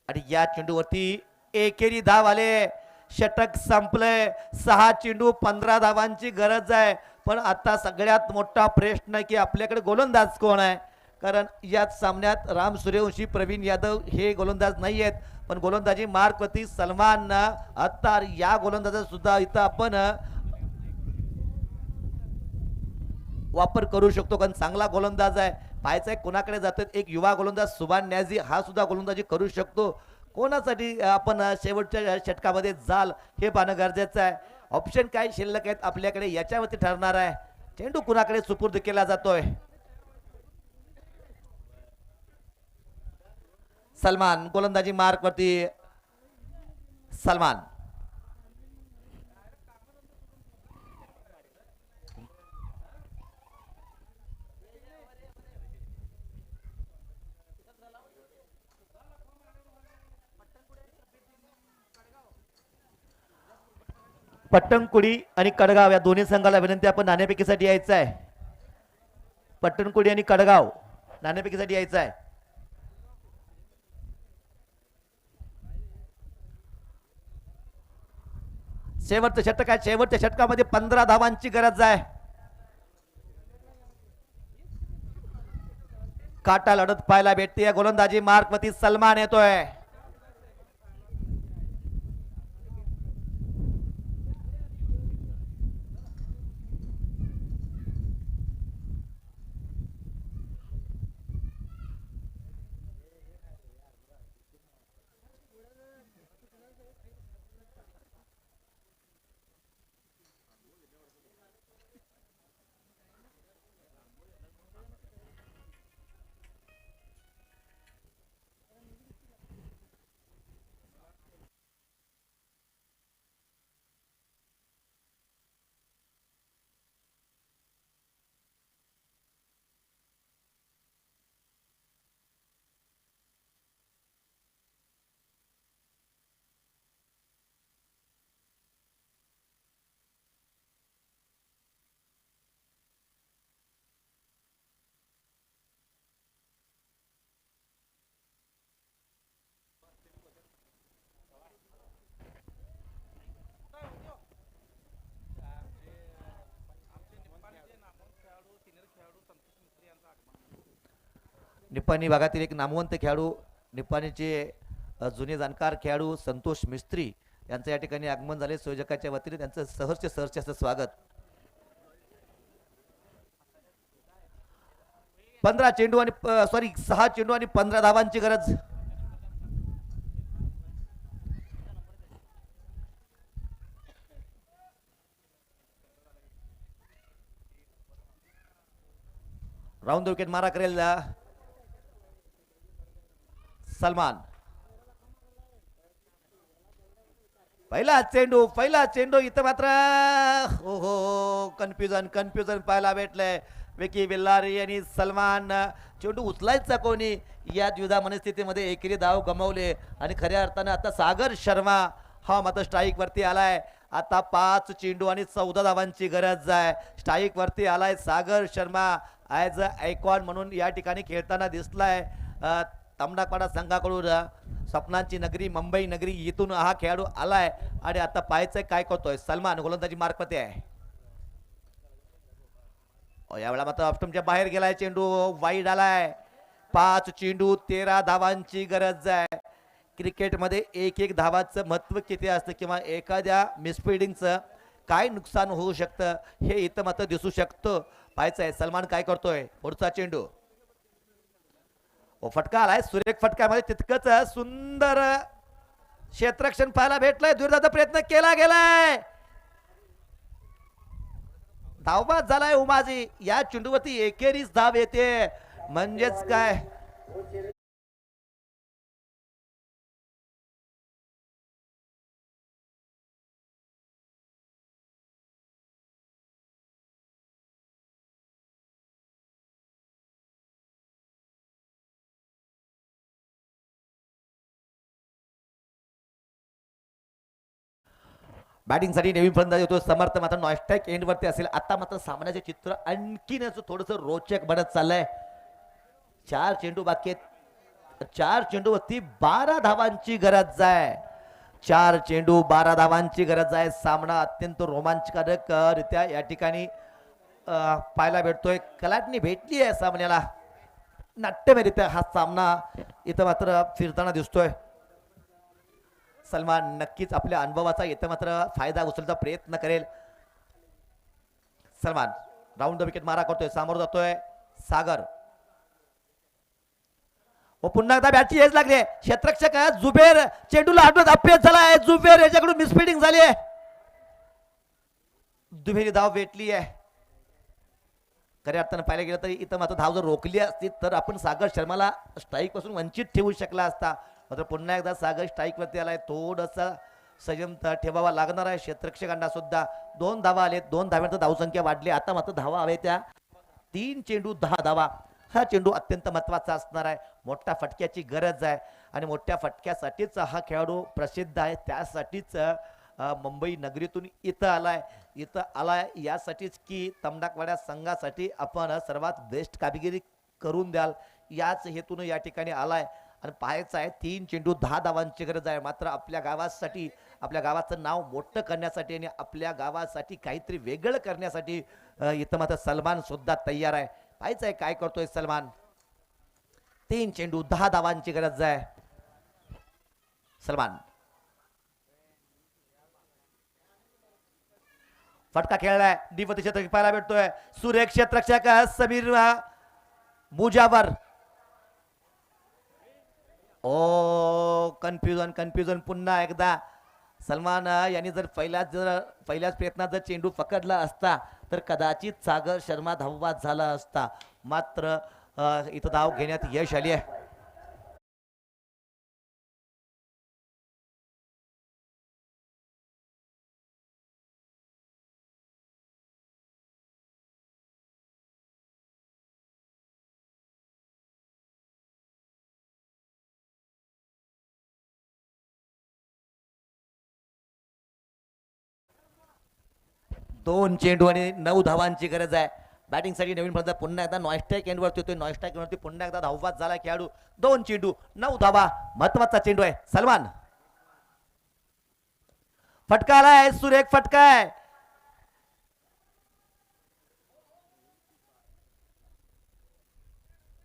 Speaker 1: आणि या चेंडूवरती एकेरी धाव आले. षटक संपलंय. 6 चेंडू 15 धावांची गरज आहे. पण आता सगळ्यात मोठा प्रश्न की आपल्याकडे गोलंदाज कोण आहे. कारण याच सामन्यात राम सूर्यवंशी, प्रवीण यादव हे गोलंदाज नाही आहेत, पण गोलंदाजी मार्कवरती सलमान अत्तार या गोलंदाजा सुद्धा इथं आपण वापर करू शकतो, कारण चांगला गोलंदाज आहे. पाहायचं आहे कोणाकडे जातात. एक युवा गोलंदाज सुभान न्याजी हा सुद्धा गोलंदाजी करू शकतो. कोणासाठी आपण शेवटच्या षटकामध्ये जाल हे पाहणं गरजेचं आहे. ऑप्शन काय शिल्लक आहेत आपल्याकडे याच्यावरती ठरणार आहे. चेंडू कुणाकडे सुपूर्द केला जातोय. सलमान गोलंदाजी मार्क वरती. सलमान पट्टणकुडी आणि कडगाव या दोन्ही संघाला विनंती आपण नाणेफेकीसाठी यायचं आहे. पट्टणकुडी आणि कडगाव नाणेफेकीसाठी यायचं आहे. शेवटचं षटक आहे. शेवटच्या षटकामध्ये 15 धावांची गरज आहे. काटा लढत पाहायला भेटते. गोलंदाजी मार्क वरती सलमान येतोय. निपाणी भागातील एक नामवंत खेळाडू, निपाणीचे जुने जाणकार खेळाडू संतोष मिस्त्री यांचं या ठिकाणी आगमन झाले. संयोजकाच्या वतीने त्यांचं सहर्ष असं स्वागत. 15 चेंडू आणि 6 चेंडू आणि 15 धावांची गरज. राऊंड द विकेट मारा करेल सलमान. पहिला चेंडू इथं मात्र हो कन्फ्युजन पाहायला भेटलंय. विकी बिल्लारी आणि सलमान. चेंडू उचलायचा कोणी या द्विधा मनस्थितीमध्ये एकेरी धाव गमावले आणि खऱ्या अर्थानं आता सागर शर्मा हा मात्र स्ट्राईक वरती आलाय. आता 5 चेंडू आणि 14 धावांची गरज आहे. स्ट्राईक वरती आलाय Sagar Sharma. As a icon म्हणून या ठिकाणी खेळताना दिसलाय. तांबडापाडा संघाकडून स्वप्नांची नगरी मुंबई नगरी इथून हा खेळाडू आलाय आणि आता पाहायचंय काय करतोय. सलमान गोलंदाजी मार्कमध्ये आहे. यावेळा मात्र ऑप्टमच्या बाहेर गेलाय. चेंडू वाईड आलाय. 5 चेंडू 13 धावांची गरज आहे. क्रिकेटमध्ये एक धावाचं महत्व किती असतं किंवा एखाद्या मिसफिल्डिंगचं काय नुकसान होऊ शकतं हे इथं मात्र दिसू शकतं. पाहायचंय सलमान काय करतोय. पुढचा चेंडू फटका आलाय. सुरेख फटक्यामध्ये तितकंच सुंदर क्षेत्ररक्षण पाहायला भेटलंय. दुर्दाचा प्रयत्न केला गेलाय. धावबाद झालाय उमाजी. या चेंडूवरती एकेरीच धाव येते म्हणजेच काय बॅटिंगसाठी नवीन फलंदाज येतो समर्थ. मात्र नॉस्टॅक एंड वरती असेल. आता मात्र सामन्याचे चित्र आणखीनच थोडस रोचक बनत चाललंय. 4 चेंडू बाकी आहेत. 4 चेंडूवरती 12 धावांची गरज आहे. 4 चेंडू 12 धावांची गरज आहे. सामना अत्यंत रोमांचकारक रित्या या ठिकाणी पाहायला भेटतोय. कलाटणी भेटली आहे सामन्याला. नाट्यमयरित्या हा सामना इथं मात्र फिरताना दिसतोय. सलमान नक्कीच आपल्या अनुभवाचा इथं मात्र फायदा उचलण्याचा प्रयत्न करेल. सलमान राऊंड द विकेट मारा करतोय, सामोर जातोय सागर. पुन्हा एकदा बॅटची एज लागली. क्षेत्ररक्षक जुबेर चेंडूला आठवत अपेस झालाय. जुबेर याच्याकडून मिसफिल्डिंग झाली आहे. दुहेरी धाव भेटली आहे. खऱ्या अर्थानं पाहायला गेलं तरी इथं मात्र धाव जर रोखली असती तर आपण सागर शर्माला स्ट्राईक पासून वंचित ठेवू शकला असता. मात्र पुन्हा एकदा सागर स्ट्राईक वरती आलाय. थोडंसं संयम ठेवावा लागणार आहे क्षेत्ररक्षकांना सुद्धा. 2 धावा आले, 2 धाव्यांचं धावसंख्या वाढली. आता मात्र धावा हवे त्या 3 चेंडू 10 धावा. हा चेंडू अत्यंत महत्वाचा असणार आहे. मोठ्या फटक्याची गरज आहे आणि मोठ्या फटक्यासाठीच हा खेळाडू प्रसिद्ध आहे. त्यासाठीच मुंबई नगरीतून इथं आलाय यासाठीच की तमनाकवाड्या संघासाठी आपण सर्वात बेस्ट कामगिरी करून द्याल याच हेतून या ठिकाणी आलाय. आणि पाहायचं आहे 3 चेंडू 10 धावांची गरज आहे. मात्र आपल्या गावासाठी, आपल्या गावाचं नाव मोठं करण्यासाठी आणि आपल्या गावासाठी काहीतरी वेगळं करण्यासाठी इथं मात्र सलमान सुद्धा तयार आहे. पाहायचं आहे काय करतोय सलमान. 3 चेंडू 10 धावांची गरज आहे. सलमान फटका खेळलाय. डीपती क्षेत्र पाहायला भेटतोय. सुरेख क्षेत्ररक्षक समीर मुजावर. ओ कन्फ्युजन पुन्हा एकदा. सलमान यांनी जर पहिल्याच प्रयत्नात जर चेंडू पकडला असता तर कदाचित सागर शर्मा धावबाद झाला असता. मात्र इथं धाव घेण्यात यश आली आहे. दोन चेंडू आणि 9 धावांची गरज आहे. बॅटिंगसाठी नवीन फलंदाज पुन्हा एकदा नॉयस्ट्राईक एंडवरती होतोय. नॉयस्ट्राईक एंडवरती पुन्हा एकदा धावबाद झाला खेळाडू. 2 चेंडू 9 धावा. महत्वाचा चेंडू आहे. सलमान फटका आलाय. सुरेख फटका आहे.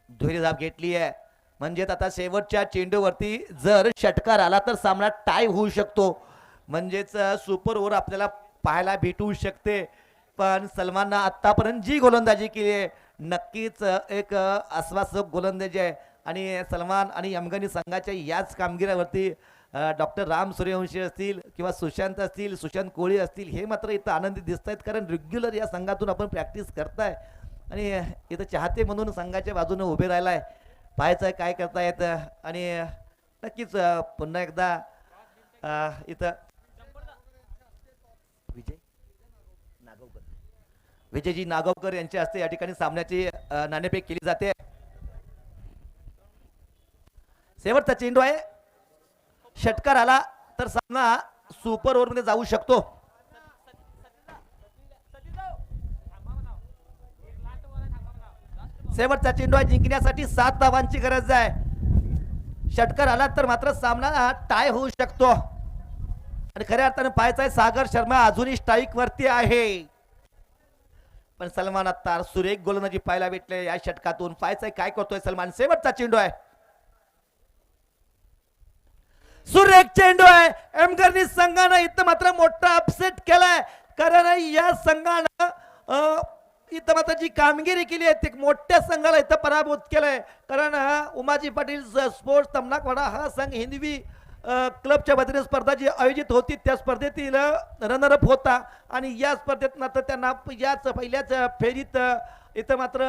Speaker 1: दुहेरी धाव घेतली आहे. म्हणजेच आता शेवटच्या चेंडूवरती जर षटकार आला तर सामना टाय होऊ शकतो. म्हणजेच सुपर ओव्हर आपल्याला पाहायला भेटू शकते. पण सलमाननं आतापर्यंत जी गोलंदाजी केली आहे नक्कीच एक आश्वासक गोलंदाजी आहे. आणि सलमान आणि अफगाणी संघाच्या याच कामगिरीवरती डॉक्टर राम सूर्यवंशी असतील किंवा सुशांत असतील, सुशांत कोळी असतील, हे मात्र इथं आनंदी दिसत आहेत. कारण रेग्युलर या संघातून आपण प्रॅक्टिस करताय आणि इथं चाहते म्हणून संघाच्या बाजूने उभे राहिलाय. पाहायचं आहे काय करतायत. आणि नक्कीच पुन्हा एकदा इथं विजयजी नागवकर यांच्या हस्ते या ठिकाणी सामन्याची नाणेफेक केली जाते. शेवटचा चेंडू आहे. षटकार आला तर सामना सुपर ओव्हर मध्ये जाऊ शकतो. शेवटचा चेंडू आहे. जिंकण्यासाठी 7 धावांची गरज आहे. षटकार आला तर मात्र सामना टाय होऊ शकतो. आणि खऱ्या अर्थाने पाहायचं आहे सागर शर्मा अजूनही स्ट्राईक वरती आहे. पण सलमान आता सुरेख गोलंदाजी पाहायला भेटले या षटकातून. पाहायचं आहे काय करतोय सलमान. शेवटचा चेंडू आहे. सुरेख चेंडू आहे. एमगर्नी संघानं इथं मात्र मोठा अपसेट केलाय. कारण या संघानं इथं मात्र जी कामगिरी केली आहे ते मोठ्या संघाला इथं पराभूत केलंय. कारण उमाजी पाटील स्पोर्ट्स तमनाकवाडा हा संघ हिंदवी क्लबच्या वतीने स्पर्धा जी आयोजित होती त्या स्पर्धेतील रनरअप होता. आणि या स्पर्धेत मात्र त्यांना याच पहिल्याच फेरीत इथं मात्र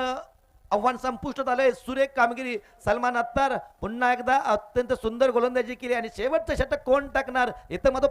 Speaker 1: आव्हान संपुष्टात आलंय. सुरेख कामगिरी. सलमान अत्तार पुन्हा एकदा अत्यंत सुंदर गोलंदाजी केली आणि शेवटचं षटक कोण टाकणार इथं मात्र